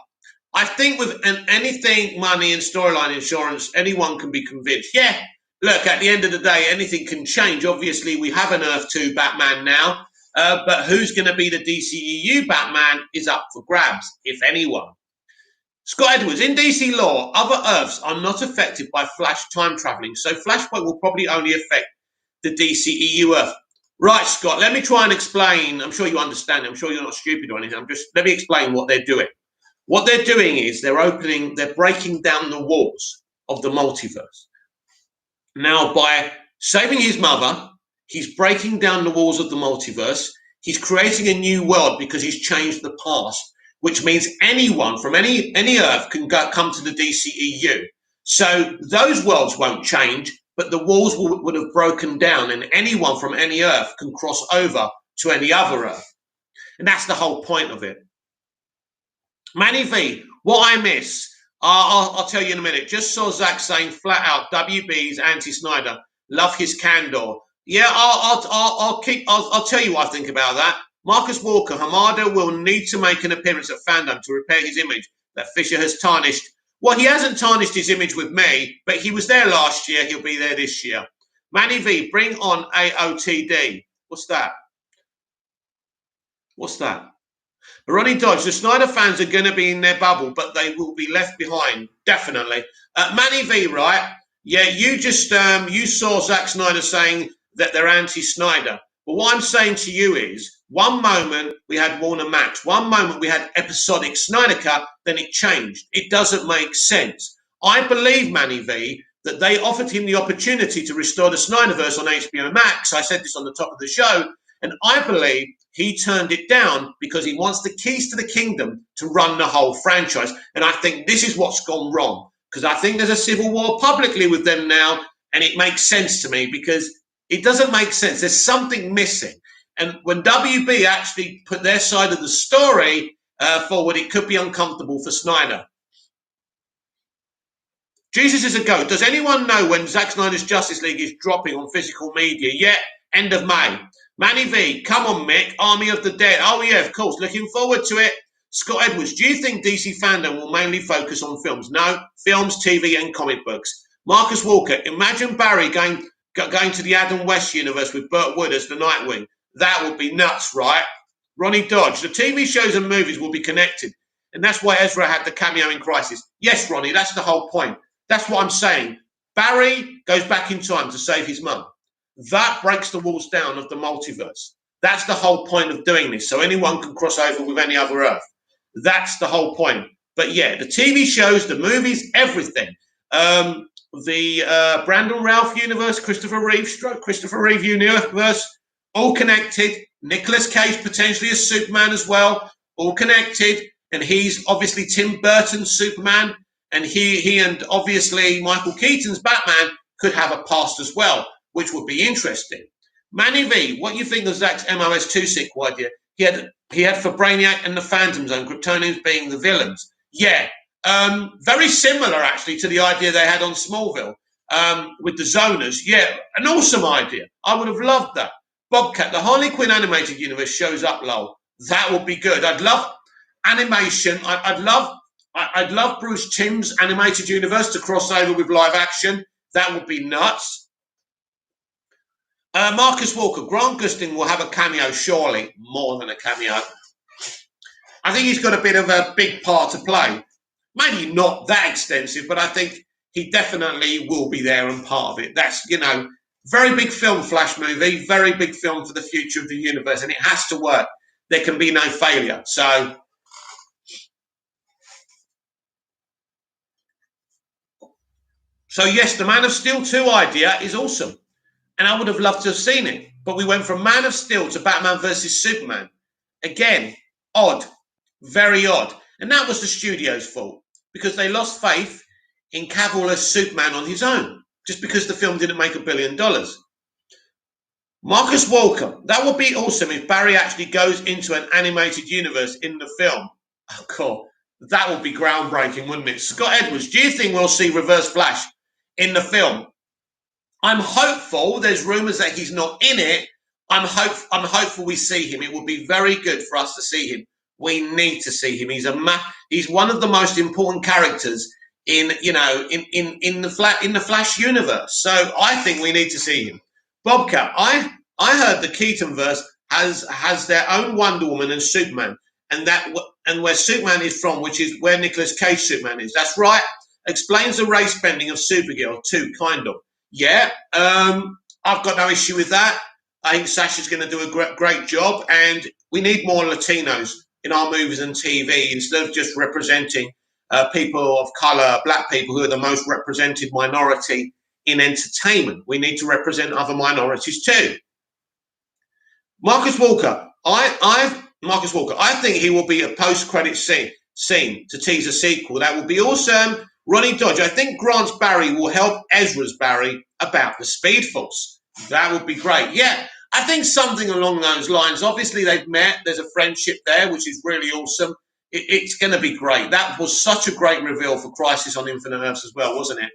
I think with anything, money and storyline insurance, anyone can be convinced. Yeah, look, at the end of the day, anything can change. Obviously, we have an Earth 2 Batman now, but who's going to be the DCEU Batman is up for grabs, if anyone. Scott Edwards, in DC law, other Earths are not affected by Flash time traveling, so Flashpoint will probably only affect the DCEU Earth. Right, Scott, let me try and explain. I'm sure you understand. I'm sure you're not stupid or anything. Let me explain what they're doing. What they're doing is they're breaking down the walls of the multiverse. Now, by saving his mother, he's breaking down the walls of the multiverse. He's creating a new world because he's changed the past, which means anyone from any Earth can come to the DCEU. So those worlds won't change, but the walls would have broken down, and anyone from any Earth can cross over to any other Earth. And that's the whole point of it. Manny V, what I miss. I'll tell you in a minute. Just saw Zach saying flat out, WB's anti-Snyder. Love his candor. Yeah, I'll tell you what I think about that. Marcus Walker, Hamada will need to make an appearance at Fandom to repair his image that Fisher has tarnished. Well, he hasn't tarnished his image with me, but he was there last year. He'll be there this year. Manny V, bring on AOTD. What's that? What's that? Ronnie Dodge, the Snyder fans are going to be in their bubble, but they will be left behind. Definitely. Manny V, right? Yeah, you just you saw Zack Snyder saying that they're anti-Snyder. But what I'm saying to you is, one moment we had Warner Max, one moment we had episodic Snyder Cut, then it changed. It doesn't make sense. I believe, Manny V, that they offered him the opportunity to restore the Snyderverse on HBO Max. I said this on the top of the show. And I believe he turned it down because he wants the keys to the kingdom to run the whole franchise. And I think this is what's gone wrong, because I think there's a civil war publicly with them now. And it makes sense to me, because it doesn't make sense. There's something missing. And when WB actually put their side of the story forward, it could be uncomfortable for Snyder. Jesus is a goat. Does anyone know when Zack Snyder's Justice League is dropping on physical media? Yeah, end of May. Manny V, come on, Mick. Army of the Dead. Oh, yeah, of course. Looking forward to it. Scott Edwards, do you think DC fandom will mainly focus on films? No, films, TV, and comic books. Marcus Walker, imagine Barry going to the Adam West universe with Burt Wood as the Nightwing. That would be nuts, right? Ronnie Dodge, the TV shows and movies will be connected. And that's why Ezra had the cameo in Crisis. Yes, Ronnie, that's the whole point. That's what I'm saying. Barry goes back in time to save his mum. That breaks the walls down of the multiverse. That's the whole point of doing this, so anyone can cross over with any other Earth. That's the whole point. But yeah, the TV shows, the movies, everything. The Brandon Routh universe, Christopher Reeve universe, all connected. Nicolas Cage potentially as Superman as well, all connected. And he's obviously Tim Burton's Superman. And he and obviously Michael Keaton's Batman could have a past as well, which would be interesting. Manny V, what do you think of Zach's MOS2 sequel idea? He had for Brainiac and the Phantom Zone, Kryptonians being the villains. Yeah, very similar actually to the idea they had on Smallville with the Zoners. Yeah, an awesome idea. I would have loved that. Bobcat, the Harley Quinn animated universe shows up, lol. That would be good. I'd love animation. I'd love Bruce Timm's animated universe to cross over with live action. That would be nuts. Marcus Walker, Grant Gustin will have a cameo, surely. More than a cameo. I think he's got a bit of a big part to play. Maybe not that extensive, but I think he definitely will be there and part of it. That's, very big film, Flash movie, very big film for the future of the universe, and it has to work. There can be no failure. So yes, the Man of Steel 2 idea is awesome. And I would have loved to have seen it. But we went from Man of Steel to Batman versus Superman. Again, odd. Very odd. And that was the studio's fault, because they lost faith in Cavill as Superman on his own, just because the film didn't make $1 billion. Marcus Walker, that would be awesome if Barry actually goes into an animated universe in the film. Oh, cool. That would be groundbreaking, wouldn't it? Scott Edwards, do you think we'll see Reverse Flash in the film? I'm hopeful. There's rumours that he's not in it. I'm hopeful we see him. It would be very good for us to see him. We need to see him. He's one of the most important characters in the Flash universe. So I think we need to see him. Bobcat, I heard the Keatonverse has their own Wonder Woman and Superman, and where Superman is from, which is where Nicolas Cage Superman is. That's right. Explains the race bending of Supergirl too, kind of. Yeah, I've got no issue with that. I think Sasha's going to do a great job, and we need more Latinos in our movies and TV instead of just representing people of color, black people, who are the most represented minority in entertainment. We need to represent other minorities too. Marcus Walker, I think he will be a post-credit scene to tease a sequel. That would be awesome. Ronnie Dodge, I think Grant's Barry will help Ezra's Barry about the Speed Force. That would be great. Yeah, I think something along those lines. Obviously, they've met. There's a friendship there, which is really awesome. It's going to be great. That was such a great reveal for Crisis on Infinite Earths as well, wasn't it?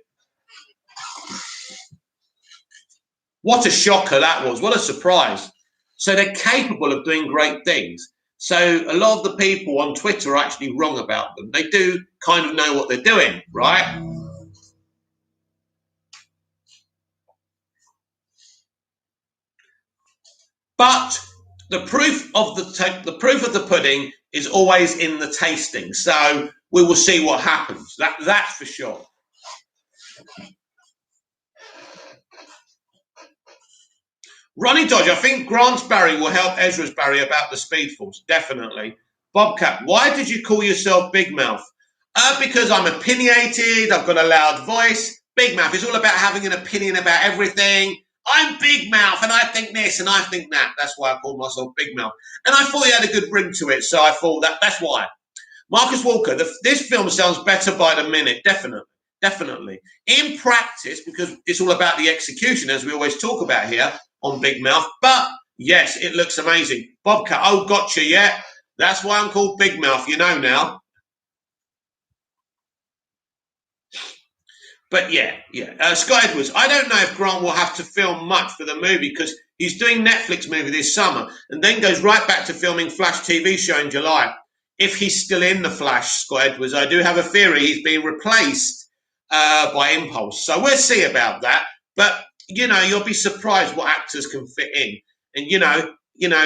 What a shocker that was. What a surprise. So they're capable of doing great things. So a lot of the people on Twitter are actually wrong about them. They do kind of know what they're doing, right? But the proof of the pudding is always in the tasting. So we will see what happens. That's for sure. Ronnie Dodge, I think Grant's Barry will help Ezra's Barry about the Speed Force. Definitely. Bobcat, why did you call yourself Big Mouth? Because I'm opinionated. I've got a loud voice. Big Mouth is all about having an opinion about everything. I'm Big Mouth and I think this and I think that. That's why I called myself Big Mouth. And I thought he had a good ring to it. So I thought that's why. Marcus Walker, this film sounds better by the minute. Definitely. In practice, because it's all about the execution, as we always talk about here on Big Mouth. But yes, it looks amazing. Bobcat, oh, gotcha, yeah. That's why I'm called Big Mouth, you know now. But yeah. Scott Edwards, I don't know if Grant will have to film much for the movie because he's doing Netflix movie this summer and then goes right back to filming Flash TV show in July. If he's still in the Flash, Scott Edwards, I do have a theory he's being replaced by Impulse. So we'll see about that. But, you'll be surprised what actors can fit in. And,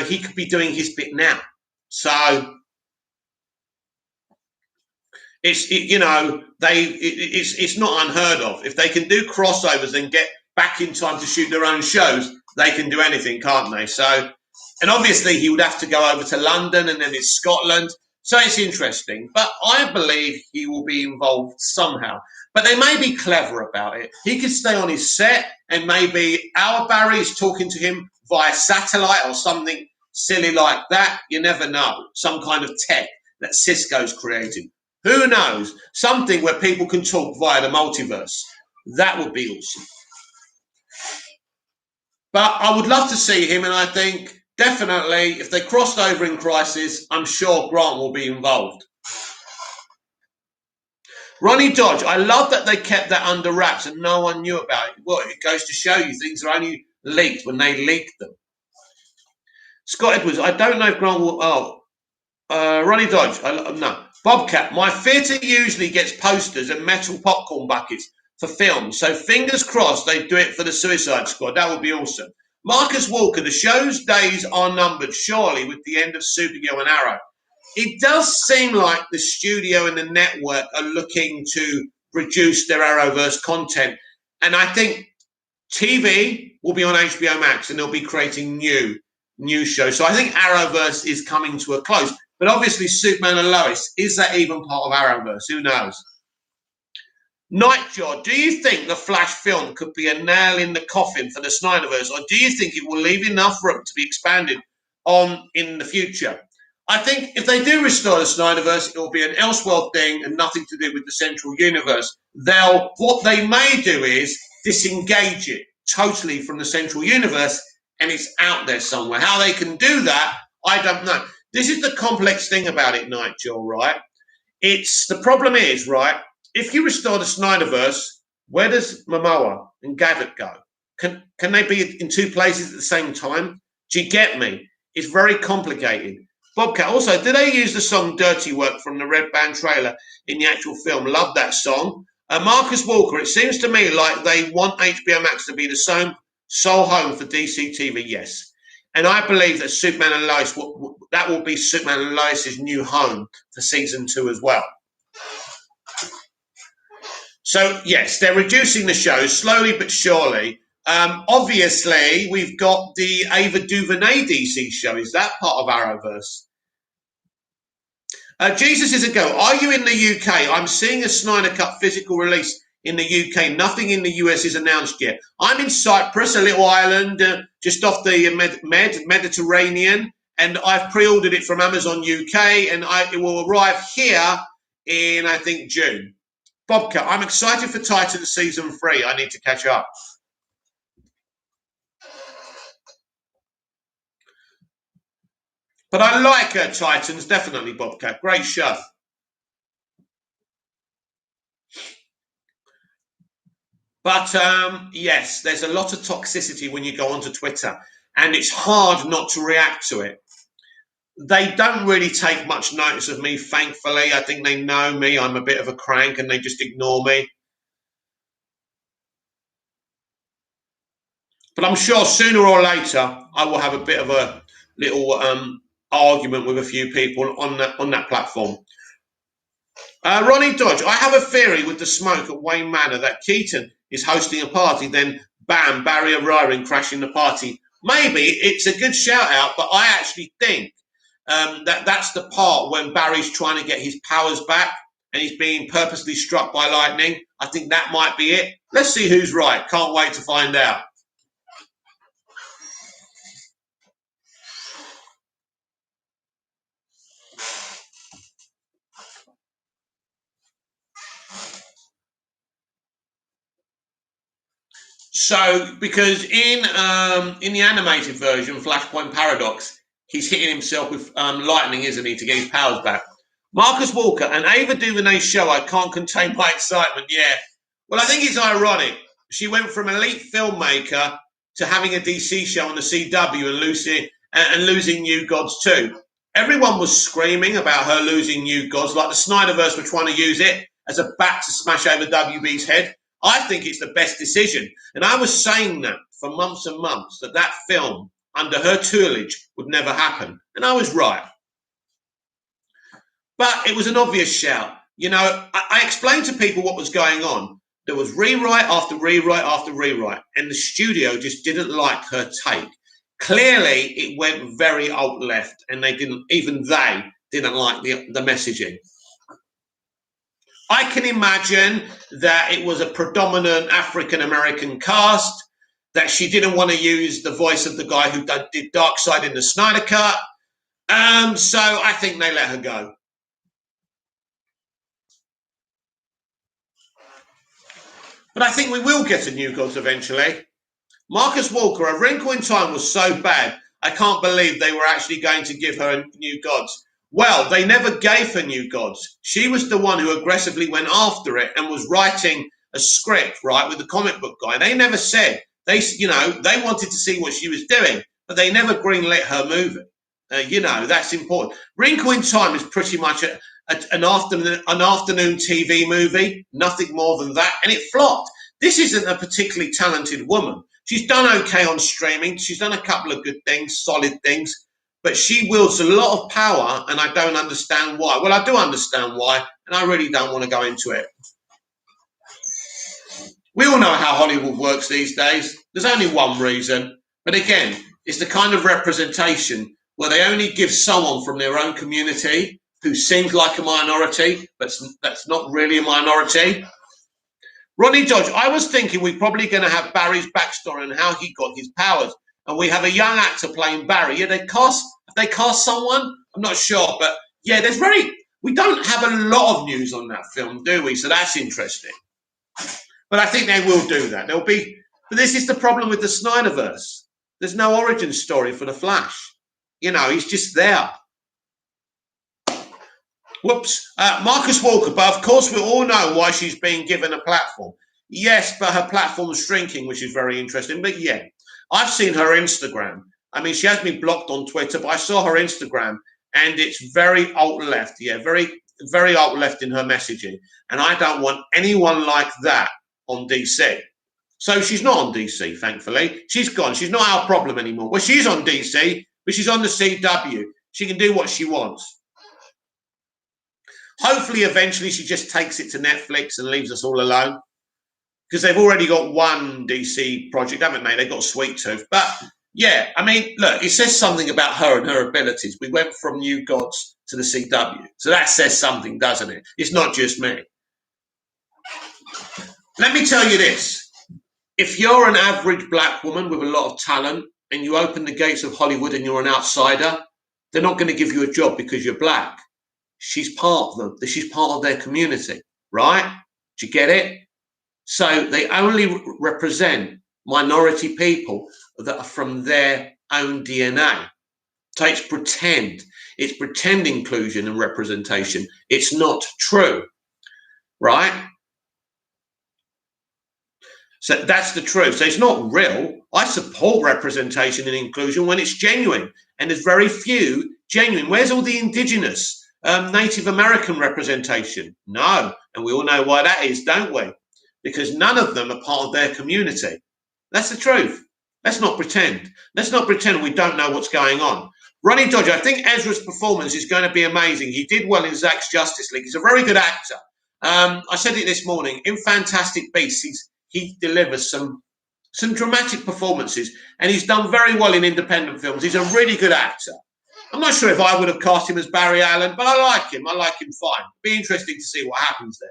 he could be doing his bit now. So it's not unheard of. If they can do crossovers and get back in time to shoot their own shows, they can do anything, can't they? So, and obviously he would have to go over to London and then it's Scotland. So it's interesting. But I believe he will be involved somehow. But they may be clever about it. He could stay on his set and maybe our Barry is talking to him via satellite or something silly like that. You never know. Some kind of tech that Cisco's created. Who knows? Something where people can talk via the multiverse. That would be awesome. But I would love to see him, and I think definitely if they crossed over in Crisis, I'm sure Grant will be involved. Ronnie Dodge, I love that they kept that under wraps and no one knew about it. Well, it goes to show you things are only leaked when they leak them. Scott Edwards, I don't know if Grant will. Ronnie Dodge, no. Bobcat, my theatre usually gets posters and metal popcorn buckets for films, so fingers crossed they do it for the Suicide Squad. That would be awesome. Marcus Walker, the show's days are numbered, surely, with the end of Supergirl and Arrow. It does seem like the studio and the network are looking to reduce their Arrowverse content, and I think TV will be on HBO Max and they'll be creating new shows. So I think Arrowverse is coming to a close. But obviously, Superman and Lois, is that even part of Arrowverse? Who knows? Nightjaw, do you think the Flash film could be a nail in the coffin for the Snyderverse, or do you think it will leave enough room to be expanded on in the future? I think if they do restore the Snyderverse, it will be an Elseworld thing and nothing to do with the central universe. What they may do is disengage it totally from the central universe, and it's out there somewhere. How they can do that, I don't know. This is the complex thing about it, Nigel, right? The problem is, right, if you restore the Snyderverse, where does Momoa and Gadot go? Can they be in two places at the same time? Do you get me? It's very complicated. Bobcat, also, did they use the song Dirty Work from the Red Band trailer in the actual film? Love that song. Marcus Walker, it seems to me like they want HBO Max to be the sole home for DC TV, yes. And I believe that Superman and Lois, that will be Superman and Lois's new home for season 2 as well. So, yes, they're reducing the show slowly but surely. Obviously, we've got the Ava DuVernay DC show. Is that part of Arrowverse? Jesus is a go. Are you in the UK? I'm seeing a Snyder Cut physical release in the UK. Nothing in the US is announced yet. I'm in Cyprus, a little island just off the Mediterranean, and I've pre-ordered it from Amazon UK, and it will arrive here in, I think, June. Bobcat, I'm excited for Titan Season 3. I need to catch up. But I like Titans, definitely, Bobcat. Great show. But yes, there's a lot of toxicity when you go onto Twitter, and it's hard not to react to it. They don't really take much notice of me, thankfully. I think they know me. I'm a bit of a crank, and they just ignore me. But I'm sure sooner or later I will have a bit of a little argument with a few people on that platform. Ronnie Dodge, I have a theory with the smoke at Wayne Manor that Keaton is hosting a party, then bam, Barry arriving, crashing the party. Maybe it's a good shout out, but I actually think that's the part when Barry's trying to get his powers back and he's being purposely struck by lightning. I think that might be it. Let's see who's right. Can't wait to find out. So, because in the animated version, Flashpoint Paradox, he's hitting himself with lightning, isn't he, to get his powers back? Marcus Walker, an Ava DuVernay show, I can't contain my excitement. Yeah. Well, I think it's ironic. She went from elite filmmaker to having a DC show on the CW and losing New Gods too. Everyone was screaming about her losing New Gods, like the Snyderverse were trying to use it as a bat to smash over WB's head. I think it's the best decision. And I was saying that for months and months, that film, under her tutelage, would never happen. And I was right. But it was an obvious shout. You know, I explained to people what was going on. There was rewrite after rewrite after rewrite, and the studio just didn't like her take. Clearly, it went very alt left, and they didn't like the messaging. I can imagine that it was a predominant African American cast, that she didn't want to use the voice of the guy who did Darkseid in the Snyder Cut. So I think they let her go. But I think we will get a New Gods eventually. Marcus Walker, A Wrinkle in Time was so bad, I can't believe they were actually going to give her New Gods. Well, they never gave her New Gods. She was the one who aggressively went after it and was writing a script, right, with the comic book guy. They never said, they wanted to see what she was doing, but they never greenlit her movie. That's important. Wrinkle in Time is pretty much an afternoon TV movie, nothing more than that, and it flopped. This isn't a particularly talented woman. She's done okay on streaming. She's done a couple of good things, solid things, but she wields a lot of power, and I don't understand why. Well, I do understand why, and I really don't want to go into it. We all know how Hollywood works these days. There's only one reason, but again, it's the kind of representation where they only give someone from their own community who seems like a minority, but that's not really a minority. Ronnie Dodge, I was thinking we're probably going to have Barry's backstory and how he got his powers, and we have a young actor playing Barry. Yeah, they cast someone? I'm not sure, but yeah, we don't have a lot of news on that film, do we? So that's interesting. But I think they will do that. But this is the problem with the Snyderverse. There's no origin story for the Flash. He's just there. Whoops. Marcus Walker, but of course we all know why she's being given a platform. Yes, but her platform's shrinking, which is very interesting. But yeah, I've seen her Instagram. I mean, she has me blocked on Twitter, but I saw her Instagram, and it's very alt-left. Yeah, very, very alt-left in her messaging. And I don't want anyone like that on DC. So she's not on DC, thankfully. She's gone. She's not our problem anymore. Well, she's on DC, but she's on the CW. She can do what she wants. Hopefully, eventually, she just takes it to Netflix and leaves us all alone. Because they've already got one DC project, haven't they? They've got Sweet Tooth. But, yeah, I mean, look, it says something about her and her abilities. We went from New Gods to the CW. So that says something, doesn't it? It's not just me. Let me tell you this. If you're an average black woman with a lot of talent and you open the gates of Hollywood and you're an outsider, they're not going to give you a job because you're black. She's part of them. She's part of their community, right? Do you get it? So they only represent minority people that are from their own DNA. So it's pretend. It's pretend inclusion and representation. It's not true, right? So that's the truth. So it's not real. I support representation and inclusion when it's genuine, and there's very few genuine. Where's all the indigenous, Native American representation? No, and we all know why that is, don't we? Because none of them are part of their community. That's the truth. Let's not pretend. Let's not pretend we don't know what's going on. Ronnie Dodger, I think Ezra's performance is going to be amazing. He did well in Zack's Justice League. He's a very good actor. I said it this morning. In Fantastic Beasts, he delivers some dramatic performances, and he's done very well in independent films. He's a really good actor. I'm not sure if I would have cast him as Barry Allen, but I like him. I like him fine. Be interesting to see what happens there.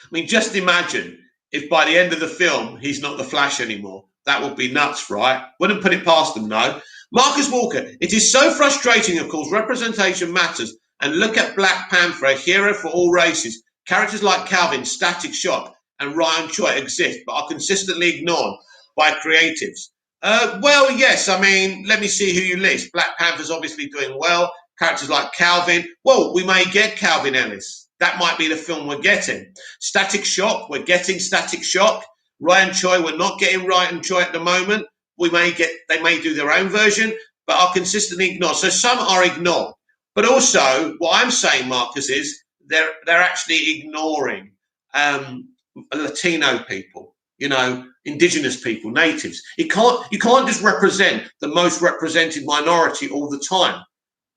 I mean, just imagine if by the end of the film he's not the Flash anymore. That would be nuts, right? Wouldn't put it past them, no. Marcus Walker, it is so frustrating, of course, representation matters. And look at Black Panther, a hero for all races. Characters like Calvin, Static Shock, and Ryan Choi exist, but are consistently ignored by creatives. Well, yes, I mean, let me see who you list. Black Panther's obviously doing well. Characters like Calvin, well, we may get Calvin Ellis. That might be the film we're getting. Static Shock, we're getting Static Shock. Ryan Choi, we're not getting Ryan Choi at the moment. They may do their own version, but are consistently ignored. So some are ignored. But also, what I'm saying, Marcus, is they're actually ignoring Latino people, indigenous people, natives. You can't just represent the most represented minority all the time.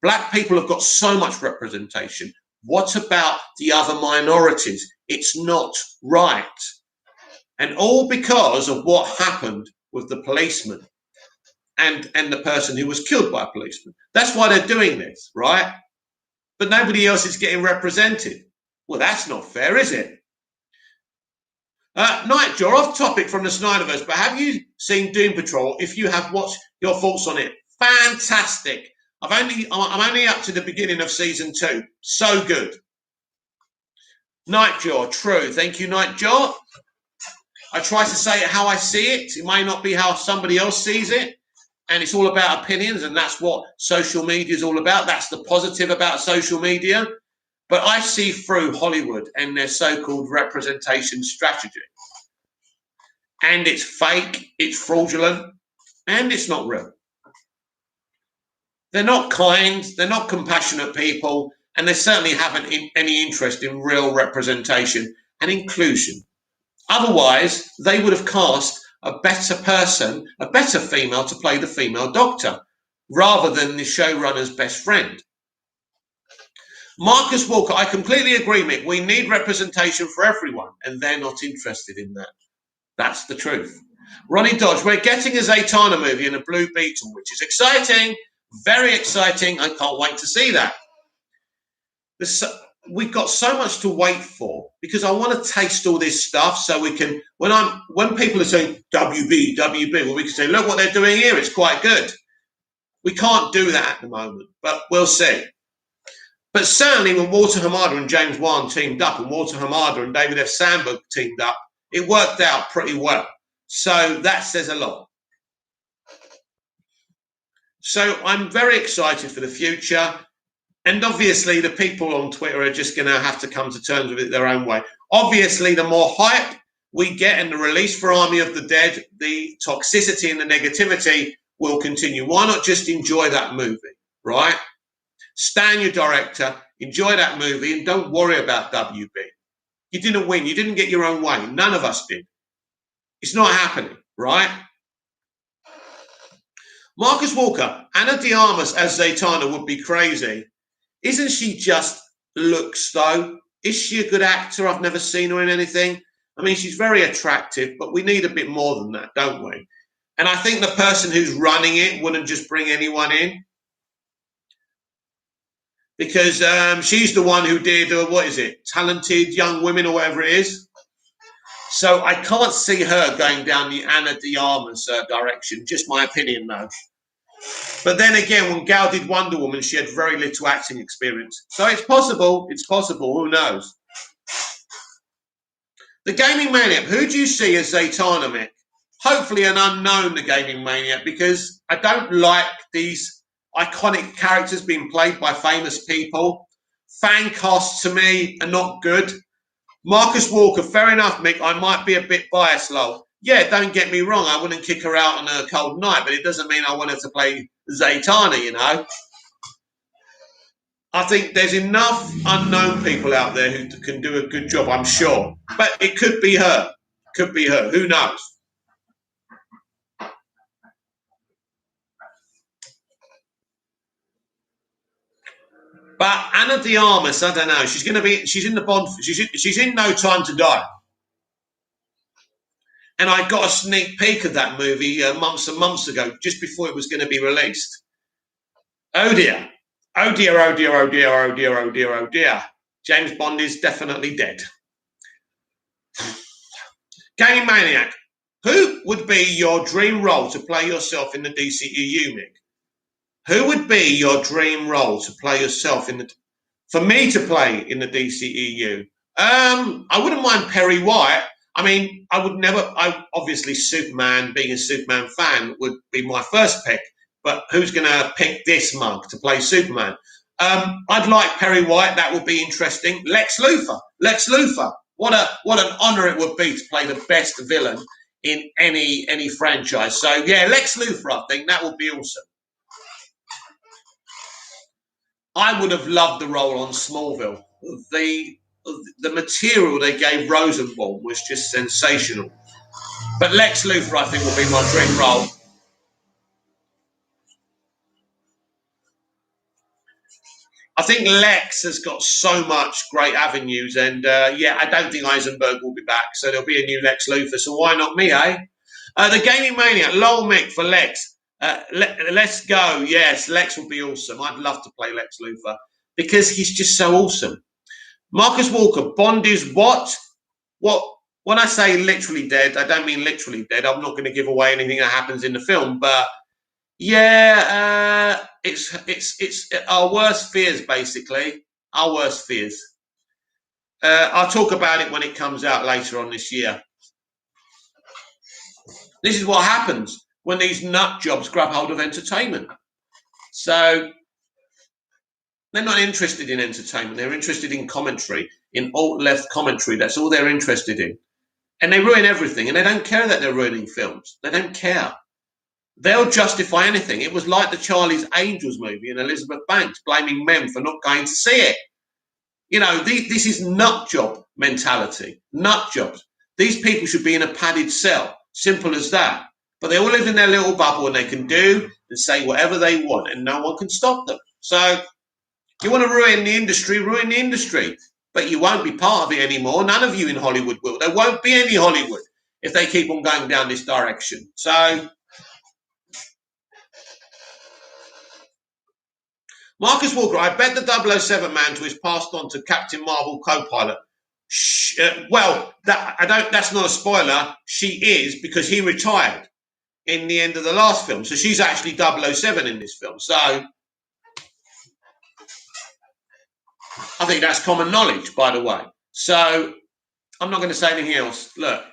Black people have got so much representation. What about the other minorities? It's not right. And all because of what happened with the policeman and the person who was killed by a policeman. That's why they're doing this, right? But nobody else is getting represented. Well, that's not fair, is it? Nigel, off topic from the Snyderverse, but have you seen Doom Patrol? If you have, what's your thoughts on it? Fantastic. I'm only up to the beginning of season 2. So good. Nightjaw, true. Thank you, Nightjaw. I try to say it how I see it. It may not be how somebody else sees it. And it's all about opinions, and that's what social media is all about. That's the positive about social media. But I see through Hollywood and their so-called representation strategy. And it's fake, it's fraudulent, and it's not real. They're not kind, they're not compassionate people, and they certainly haven't any interest in real representation and inclusion. Otherwise, they would have cast a better person, a better female to play the female Doctor, rather than the showrunner's best friend. Marcus Walker, I completely agree, Mick. We need representation for everyone, and they're not interested in that. That's the truth. Ronnie Dodge, we're getting a Zatanna movie and a Blue Beetle, which is exciting, very exciting. I can't wait to see that. We've got so much to wait for, because I want to taste all this stuff so we can, when people are saying WB, well, we can say, look what they're doing here, it's quite good. We can't do that at the moment, but we'll see. But certainly when Walter Hamada and James Wan teamed up, and Walter Hamada and David F. Sandberg teamed up, it worked out pretty well. So that says a lot. So I'm very excited for the future. And obviously, the people on Twitter are just going to have to come to terms with it their own way. Obviously, the more hype we get and the release for Army of the Dead, the toxicity and the negativity will continue. Why not just enjoy that movie, right? Stand your director, enjoy that movie, and don't worry about WB. You didn't win. You didn't get your own way. None of us did. It's not happening, right? Marcus Walker, Ana de Armas as Zatanna would be crazy. Isn't she just looks, though? Is she a good actor? I've never seen her in anything. I mean, she's very attractive, but we need a bit more than that, don't we? And I think the person who's running it wouldn't just bring anyone in. Because she's the one who did, Talented Young Women or whatever it is. So I can't see her going down the Ana de Armas direction. Just my opinion, though. But then again, when Gal did Wonder Woman, she had very little acting experience. So it's possible. It's possible. Who knows? The Gaming Maniac. Who do you see as Zatanna, Mick? hopefully an unknown, the Gaming Maniac, because I don't like these iconic characters being played by famous people. Fan casts to me are not good. Marcus Walker, fair enough, Mick. I might be a bit biased, lol. Yeah, don't get me wrong. I wouldn't kick her out on a cold night, but it doesn't mean I want her to play Zatanna, you know. I think there's enough unknown people out there who can do a good job, I'm sure. But it could be her. Could be her. Who knows? But Anna de Armas, I don't know. She's going to be. She's in the Bond. She's in No Time to Die. And I got a sneak peek of that movie months and months ago, just before it was going to be released. Oh dear. Oh dear, oh dear, oh dear, oh dear, oh dear, oh dear. James Bond is definitely dead. Gaming Maniac, who would be your dream role to play yourself in the DCEU, Mick? Who would be your dream role to play yourself in the... For me to play in the DCEU? I wouldn't mind Perry White. I mean, I would never... obviously, Superman, being a Superman fan, would be my first pick. But who's going to pick this mug to play Superman? I'd like Perry White. That would be interesting. Lex Luthor. Lex Luthor. What an honour it would be to play the best villain in any franchise. So, yeah, Lex Luthor, I think. That would be awesome. I would have loved the role on Smallville. The material they gave Rosenbaum was just sensational. But Lex Luthor, I think, will be my dream role. I think Lex has got so much great avenues, and yeah, I don't think Eisenberg will be back, so there'll be a new Lex Luthor. So why not me, eh? The Gaming Maniac, lol Mick for Lex. Let's go. Yes, Lex will be awesome. I'd love to play Lex Luthor because he's just so awesome. Marcus Walker, Bond is what? What? When I say literally dead, I don't mean literally dead. I'm not going to give away anything that happens in the film, but yeah, it's our worst fears, basically. Our worst fears. I'll talk about it when it comes out later on this year. This is what happens when these nut jobs grab hold of entertainment. So they're not interested in entertainment. They're interested in commentary, in alt-left commentary. That's all they're interested in. And they ruin everything. And they don't care that they're ruining films. They don't care. They'll justify anything. It was like the Charlie's Angels movie and Elizabeth Banks blaming men for not going to see it. You know, this is nut job mentality. Nut jobs. These people should be in a padded cell. Simple as that. But they all live in their little bubble and they can do and say whatever they want and no one can stop them. So you want to ruin the industry, ruin the industry. But you won't be part of it anymore. None of you in Hollywood will. There won't be any Hollywood if they keep on going down this direction. So Marcus Walker, I bet the 007 mantle is passed on to Captain Marvel co-pilot. Well, that's not a spoiler. She is, because he retired in the end of the last film. So she's actually 007 in this film. So I think that's common knowledge, by the way. So I'm not going to say anything else. Look,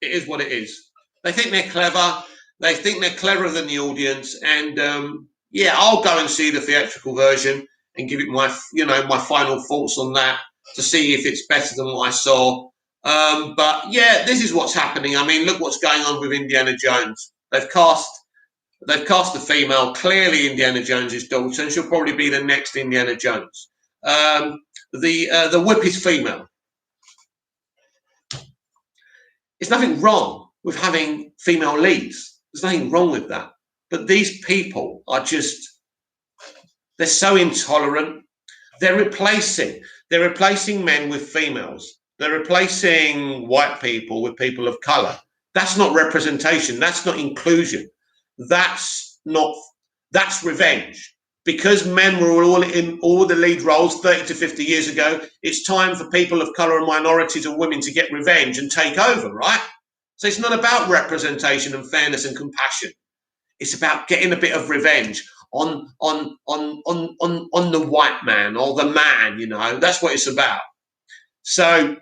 it is what it is. They think they're clever. They think they're cleverer than the audience. And yeah, I'll go and see the theatrical version and give it my final thoughts on that to see if it's better than what I saw. But yeah, this is what's happening. I mean, look what's going on with Indiana Jones. They've cast a female, clearly Indiana Jones's daughter, and she'll probably be the next Indiana Jones. The whip is female. There's nothing wrong with having female leads. There's nothing wrong with that. But these people are they're so intolerant. They're replacing men with females. They're replacing white people with people of color. That's not representation. That's not inclusion. That's revenge. Because men were all in all the lead roles 30 to 50 years ago, it's time for people of color and minorities and women to get revenge and take over, right? So it's not about representation and fairness and compassion. It's about getting a bit of revenge on the white man or the man, you know. That's what it's about. So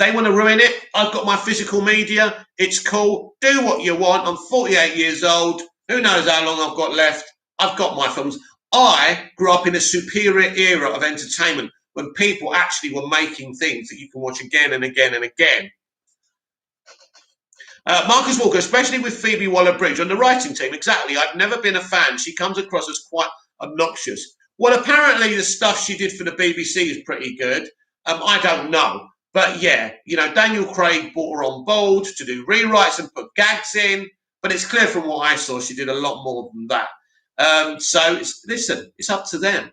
They want to ruin it. I've got my physical media. It's cool. Do what you want. I'm 48 years old. Who knows how long I've got left? I've got my films. I grew up in a superior era of entertainment when people actually were making things that you can watch again and again and again. Marcus Walker, especially with Phoebe Waller-Bridge on the writing team. Exactly. I've never been a fan. She comes across as quite obnoxious. Well, apparently the stuff she did for the BBC is pretty good. I don't know. But yeah, you know, Daniel Craig brought her on board to do rewrites and put gags in. But it's clear from what I saw, she did a lot more than that. So listen, it's up to them.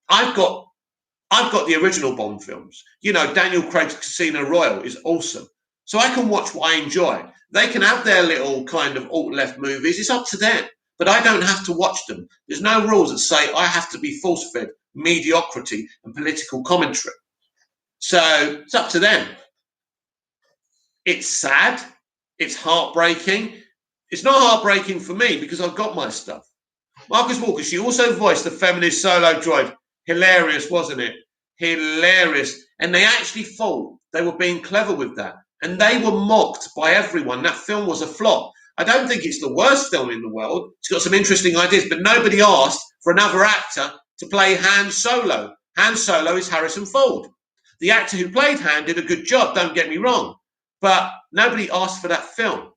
I've got the original Bond films. You know, Daniel Craig's Casino Royale is awesome. So I can watch what I enjoy. They can have their little kind of alt-left movies. It's up to them. But I don't have to watch them. There's no rules that say I have to be force-fed mediocrity and political commentary. So it's up to them. It's sad. It's heartbreaking. It's not heartbreaking for me because I've got my stuff. Marcus Walker, she also voiced the feminist solo droid. Hilarious, wasn't it? Hilarious. And they actually thought they were being clever with that. And they were mocked by everyone. That film was a flop. I don't think it's the worst film in the world. It's got some interesting ideas, but nobody asked for another actor to play Han Solo. Han Solo is Harrison Ford. The actor who played Han did a good job, don't get me wrong. But nobody asked for that film.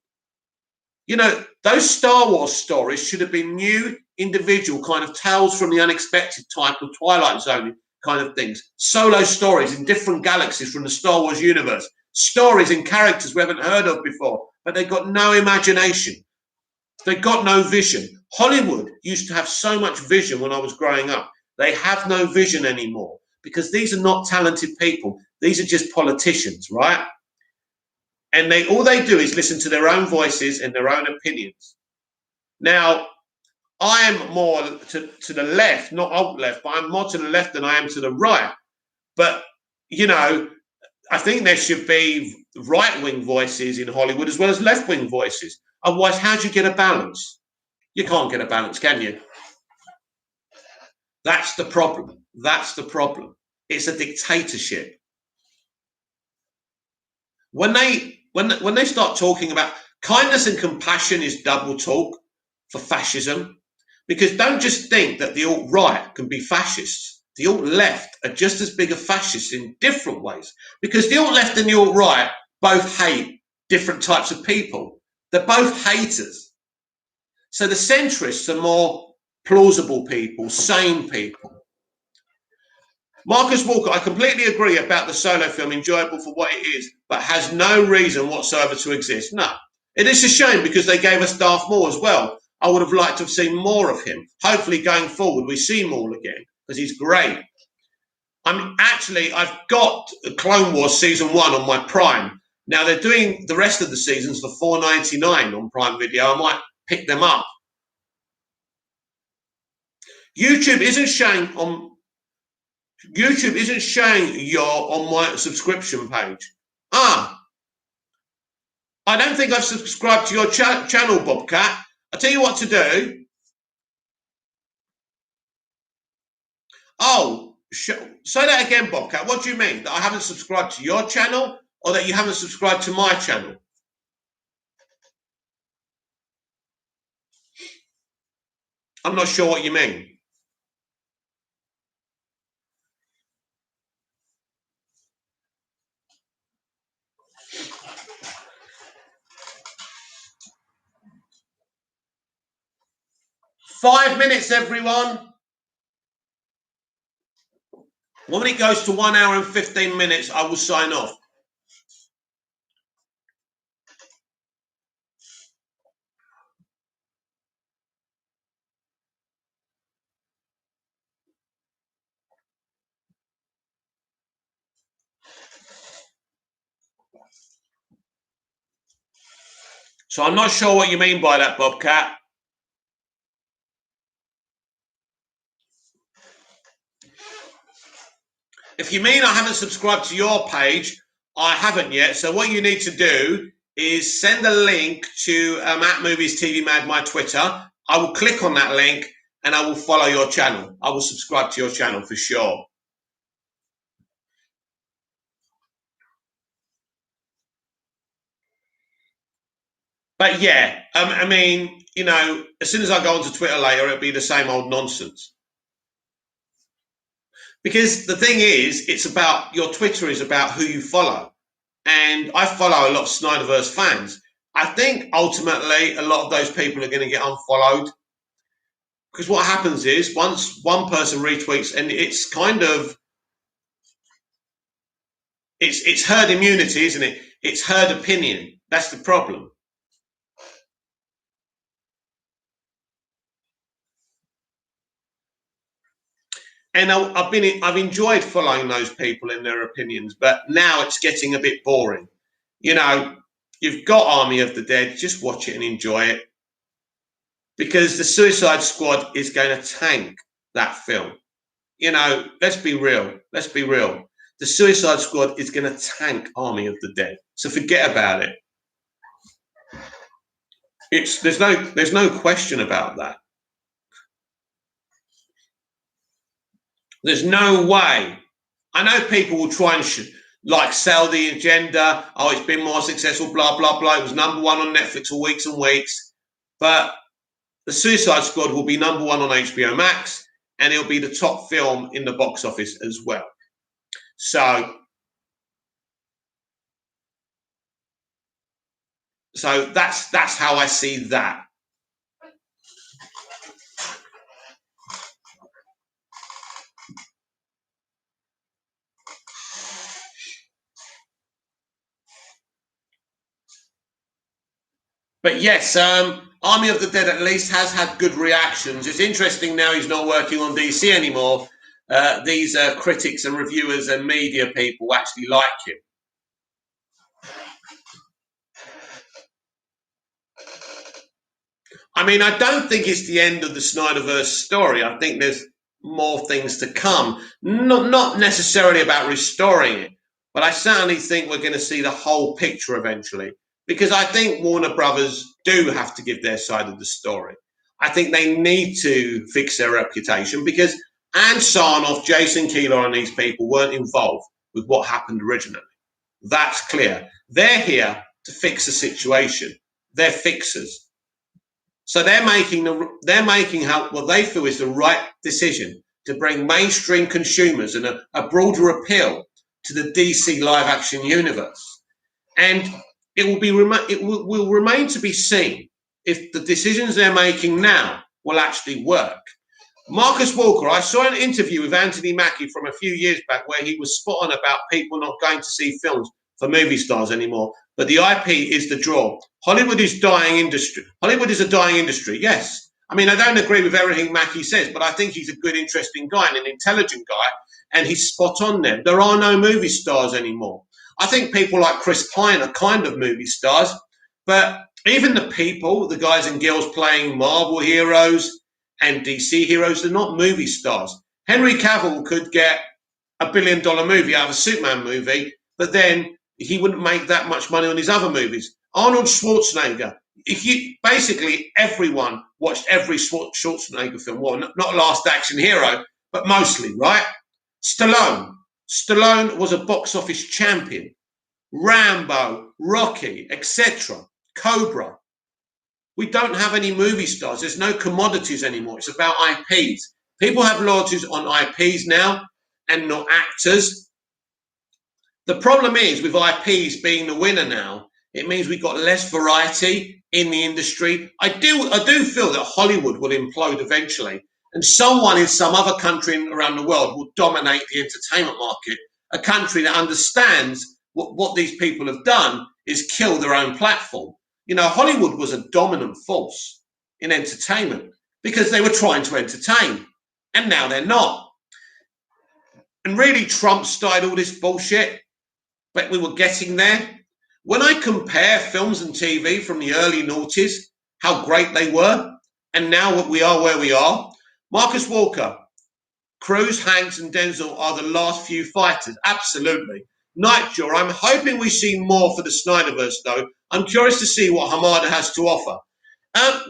You know, those Star Wars stories should have been new, individual kind of tales from the unexpected type of Twilight Zone kind of things. Solo stories in different galaxies from the Star Wars universe. Stories and characters we haven't heard of before, but they've got no imagination. They've got no vision. Hollywood used to have so much vision when I was growing up. They have no vision anymore because these are not talented people. These are just politicians, right? And all they do is listen to their own voices and their own opinions. Now, I am more to the left, not alt-left, but I'm more to the left than I am to the right. But, you know, I think there should be right-wing voices in Hollywood as well as left-wing voices. Otherwise, how do you get a balance? You can't get a balance, can you? That's the problem. That's the problem. It's a dictatorship. When they start talking about kindness and compassion is double talk for fascism, because don't just think that the alt-right can be fascists. The alt-left are just as big a fascists in different ways, because the alt-left and the alt-right both hate different types of people. They're both haters. So the centrists are more plausible people, sane people. Marcus Walker, I completely agree about the Solo film, enjoyable for what it is, but has no reason whatsoever to exist. No. It is a shame because they gave us Darth Maul as well. I would have liked to have seen more of him. Hopefully going forward we see Maul again because he's great. I've got Clone Wars Season 1 on my Prime. Now they're doing the rest of the seasons for $4.99 on Prime Video. I might pick them up. YouTube isn't showing you're on my subscription page. I don't think I've subscribed to your channel, Bobcat. I'll tell you what to do. Oh, say that again, Bobcat. What do you mean? That I haven't subscribed to your channel or that you haven't subscribed to my channel? I'm not sure what you mean. Five minutes, everyone. When it goes to 1 hour and 15 minutes, I will sign off. So I'm not sure what you mean by that, Bobcat. If you mean I haven't subscribed to your page, I haven't yet. So what you need to do is send a link to @MoviesTVMad, my Twitter. I will click on that link and I will follow your channel. I will subscribe to your channel for sure. But yeah, I mean, you know, as soon as I go onto Twitter later, it'll be the same old nonsense. Because the thing is, it's about your Twitter is about who you follow. And I follow a lot of Snyderverse fans. I think ultimately a lot of those people are going to get unfollowed because what happens is once one person retweets, and it's kind of it's herd immunity, isn't it? It's herd opinion. That's the problem. And I've enjoyed following those people and their opinions, but now it's getting a bit boring. You know, you've got Army of the Dead, just watch it and enjoy it because the Suicide Squad is going to tank that film. You know, let's be real. Let's be real. The Suicide Squad is going to tank Army of the Dead. So forget about it. There's no question about that. There's no way. I know people will try and like sell the agenda. Oh, it's been more successful. Blah blah blah. It was #1 on Netflix for weeks and weeks. But the Suicide Squad will be #1 on HBO Max, and it'll be the top film in the box office as well. So that's how I see that. But yes, Army of the Dead at least has had good reactions. It's interesting now he's not working on DC anymore. These critics and reviewers and media people actually like him. I mean, I don't think it's the end of the Snyderverse story. I think there's more things to come. Not necessarily about restoring it, but I certainly think we're going to see the whole picture eventually. Because I think Warner Brothers do have to give their side of the story. I think they need to fix their reputation because Ann Sarnoff, Jason Keeler, and these people weren't involved with what happened originally. That's clear. They're here to fix the situation. They're fixers. So they're making what they feel is the right decision to bring mainstream consumers and a broader appeal to the DC live action universe. And it will remain to be seen if the decisions they're making now will actually work. Marcus Walker, I saw an interview with Anthony Mackie from a few years back where he was spot on about people not going to see films for movie stars anymore. But the IP is the draw. Hollywood is dying industry. Hollywood is a dying industry, yes. I mean, I don't agree with everything Mackie says, but I think he's a good, interesting guy and an intelligent guy, and he's spot on there. There are no movie stars anymore. I think people like Chris Pine are kind of movie stars, but even the people, the guys and girls playing Marvel heroes and DC heroes, they're not movie stars. Henry Cavill could get $1 billion movie out of a Superman movie, but then he wouldn't make that much money on his other movies. Arnold Schwarzenegger, basically everyone watched every Schwarzenegger film. Well, not Last Action Hero, but mostly, right? Stallone was a box office champion. Rambo, Rocky, etc. Cobra. We don't have any movie stars. There's no commodities anymore. It's about IPs. People have loyalties on IPs now and not actors. The problem is with IPs being the winner now, it means we've got less variety in the industry. I do feel that Hollywood will implode eventually, and someone in some other country around the world will dominate the entertainment market. A country that understands what these people have done is kill their own platform. You know, Hollywood was a dominant force in entertainment because they were trying to entertain, and now they're not. And really, Trump started all this bullshit, but we were getting there. When I compare films and TV from the early noughties, how great they were, and now we are where we are. Marcus Walker, Cruise, Hanks, and Denzel are the last few fighters. Absolutely. Nightjaw, I'm hoping we see more for the Snyderverse, though. I'm curious to see what Hamada has to offer.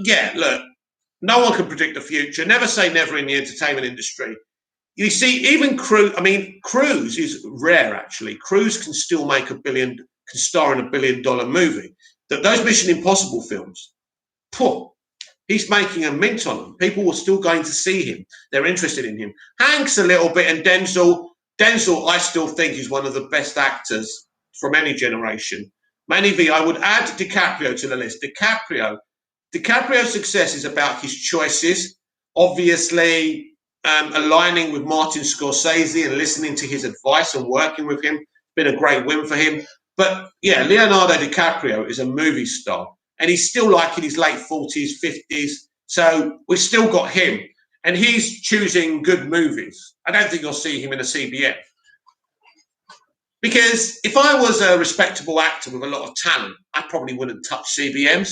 Yeah, look, no one can predict the future. Never say never in the entertainment industry. You see, even Cruise is rare, actually. Cruise can still make can star in $1 billion movie. that those Mission Impossible films, he's making a mint on them. People are still going to see him. They're interested in him. Hanks a little bit, and Denzel, I still think is one of the best actors from any generation. Manny V, I would add DiCaprio to the list. DiCaprio's success is about his choices, obviously aligning with Martin Scorsese and listening to his advice and working with him. Been a great win for him. But yeah, Leonardo DiCaprio is a movie star, and he's still like in his late 40s, 50s. So we've still got him, and he's choosing good movies. I don't think you'll see him in a CBM. Because if I was a respectable actor with a lot of talent, I probably wouldn't touch CBMs.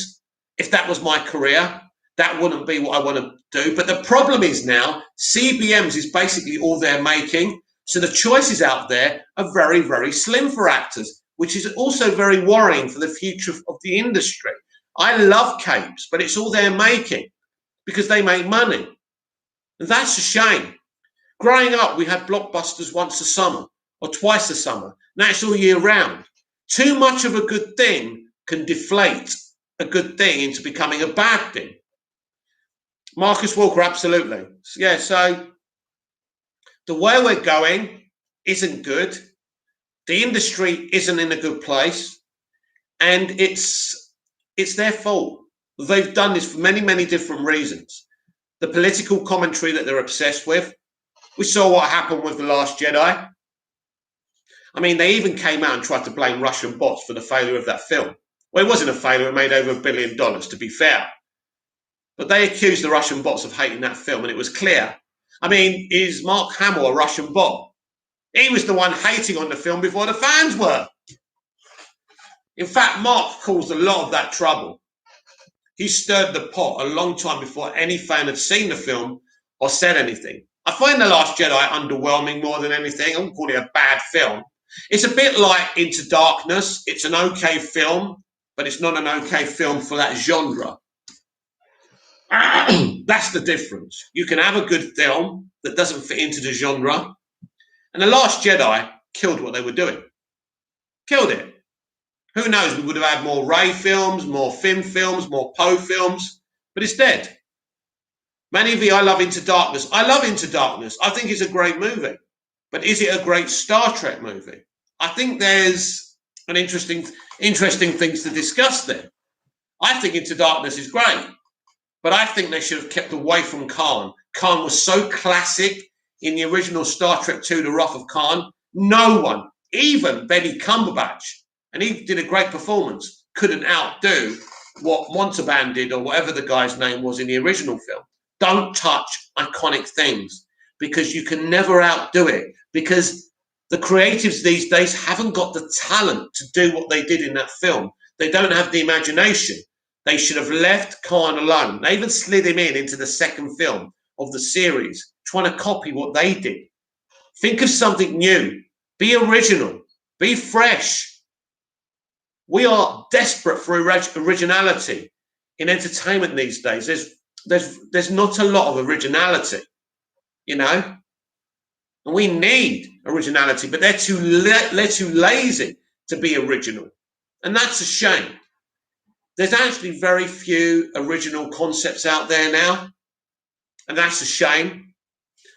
If that was my career, that wouldn't be what I want to do. But the problem is now, CBMs is basically all they're making. So the choices out there are very, very slim for actors, which is also very worrying for the future of the industry. I love capes, but it's all they're making because they make money. And that's a shame. Growing up, we had blockbusters once a summer or twice a summer. Now it's all year round. Too much of a good thing can deflate a good thing into becoming a bad thing. Marcus Walker, absolutely. Yeah, so the way we're going isn't good. The industry isn't in a good place, and it's their fault. They've done this for many, many different reasons. The political commentary that they're obsessed with. We saw what happened with The Last Jedi. I mean, they even came out and tried to blame Russian bots for the failure of that film. Well, it wasn't a failure. It made over $1 billion, to be fair. But they accused the Russian bots of hating that film, and it was clear. I mean, is Mark Hamill a Russian bot? He was the one hating on the film before the fans were. In fact, Mark caused a lot of that trouble. He stirred the pot a long time before any fan had seen the film or said anything. I find The Last Jedi underwhelming more than anything. I wouldn't call it a bad film. It's a bit like Into Darkness. It's an okay film, but it's not an okay film for that genre. That's the difference. You can have a good film that doesn't fit into the genre. And The Last Jedi killed what they were doing. Killed it. Who knows? We would have had more Rey films, more Finn films, more Poe films, but it's dead. Manny V, I love Into Darkness. I love Into Darkness. I think it's a great movie. But is it a great Star Trek movie? I think there's an interesting things to discuss there. I think Into Darkness is great. But I think they should have kept away from Khan. Khan was so classic in the original Star Trek II, The Wrath of Khan. No one, even Benny Cumberbatch, and he did a great performance, couldn't outdo what Montalban did or whatever the guy's name was in the original film. Don't touch iconic things because you can never outdo it, because the creatives these days haven't got the talent to do what they did in that film. They don't have the imagination. They should have left Khan alone. They even slid him into the second film of the series, trying to copy what they did. Think of something new. Be original. Be fresh. We are desperate for originality in entertainment these days. There's not a lot of originality, you know, and we need originality, but they're too lazy to be original, and that's a shame. There's actually very few original concepts out there now, and that's a shame.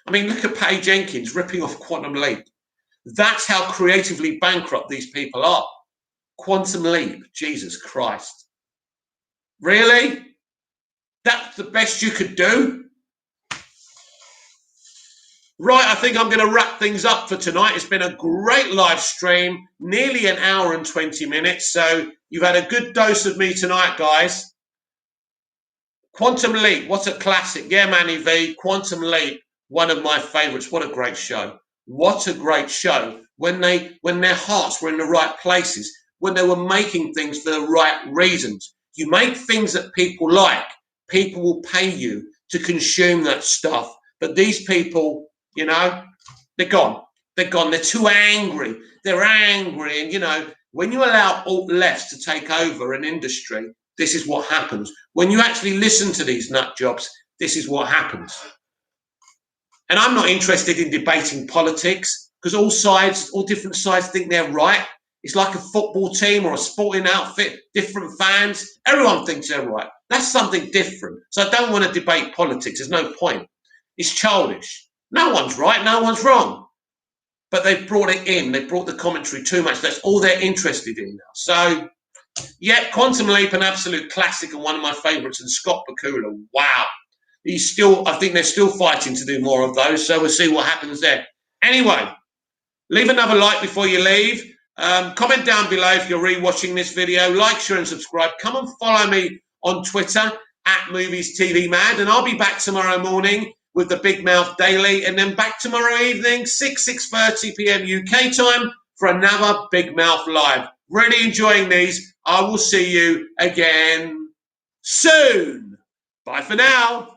I mean, look at Patty Jenkins ripping off Quantum Leap. That's how creatively bankrupt these people are. Quantum Leap, Jesus Christ. Really? That's the best you could do? Right, I think I'm going to wrap things up for tonight. It's been a great live stream, nearly an hour and 20 minutes. So you've had a good dose of me tonight, guys. Quantum Leap, what a classic. Yeah, Manny V, Quantum Leap, one of my favorites. What a great show. What a great show. When their hearts were in the right places, when they were making things for the right reasons. You make things that people like, people will pay you to consume that stuff. But these people, you know, they're gone. They're gone. They're too angry. They're angry. And, you know, when you allow alt-lefts to take over an industry, this is what happens. When you actually listen to these nut jobs, this is what happens. And I'm not interested in debating politics because all different sides think they're right. It's like a football team or a sporting outfit, different fans. Everyone thinks they're right. That's something different. So I don't want to debate politics. There's no point. It's childish. No one's right, no one's wrong. But they've brought it in. They've brought the commentary too much. That's all they're interested in now. So, yeah, Quantum Leap, an absolute classic and one of my favourites. And Scott Bakula, wow. I think they're still fighting to do more of those. So we'll see what happens there. Anyway, leave another like before you leave. Comment down below if you're rewatching this video. Like, share and subscribe. Come and follow me on Twitter @MoviesTVMad. And I'll be back tomorrow morning with the Big Mouth Daily, and then back tomorrow evening, 6:30 p.m. UK time for another Big Mouth Live. Really enjoying these. I will see you again soon. Bye for now.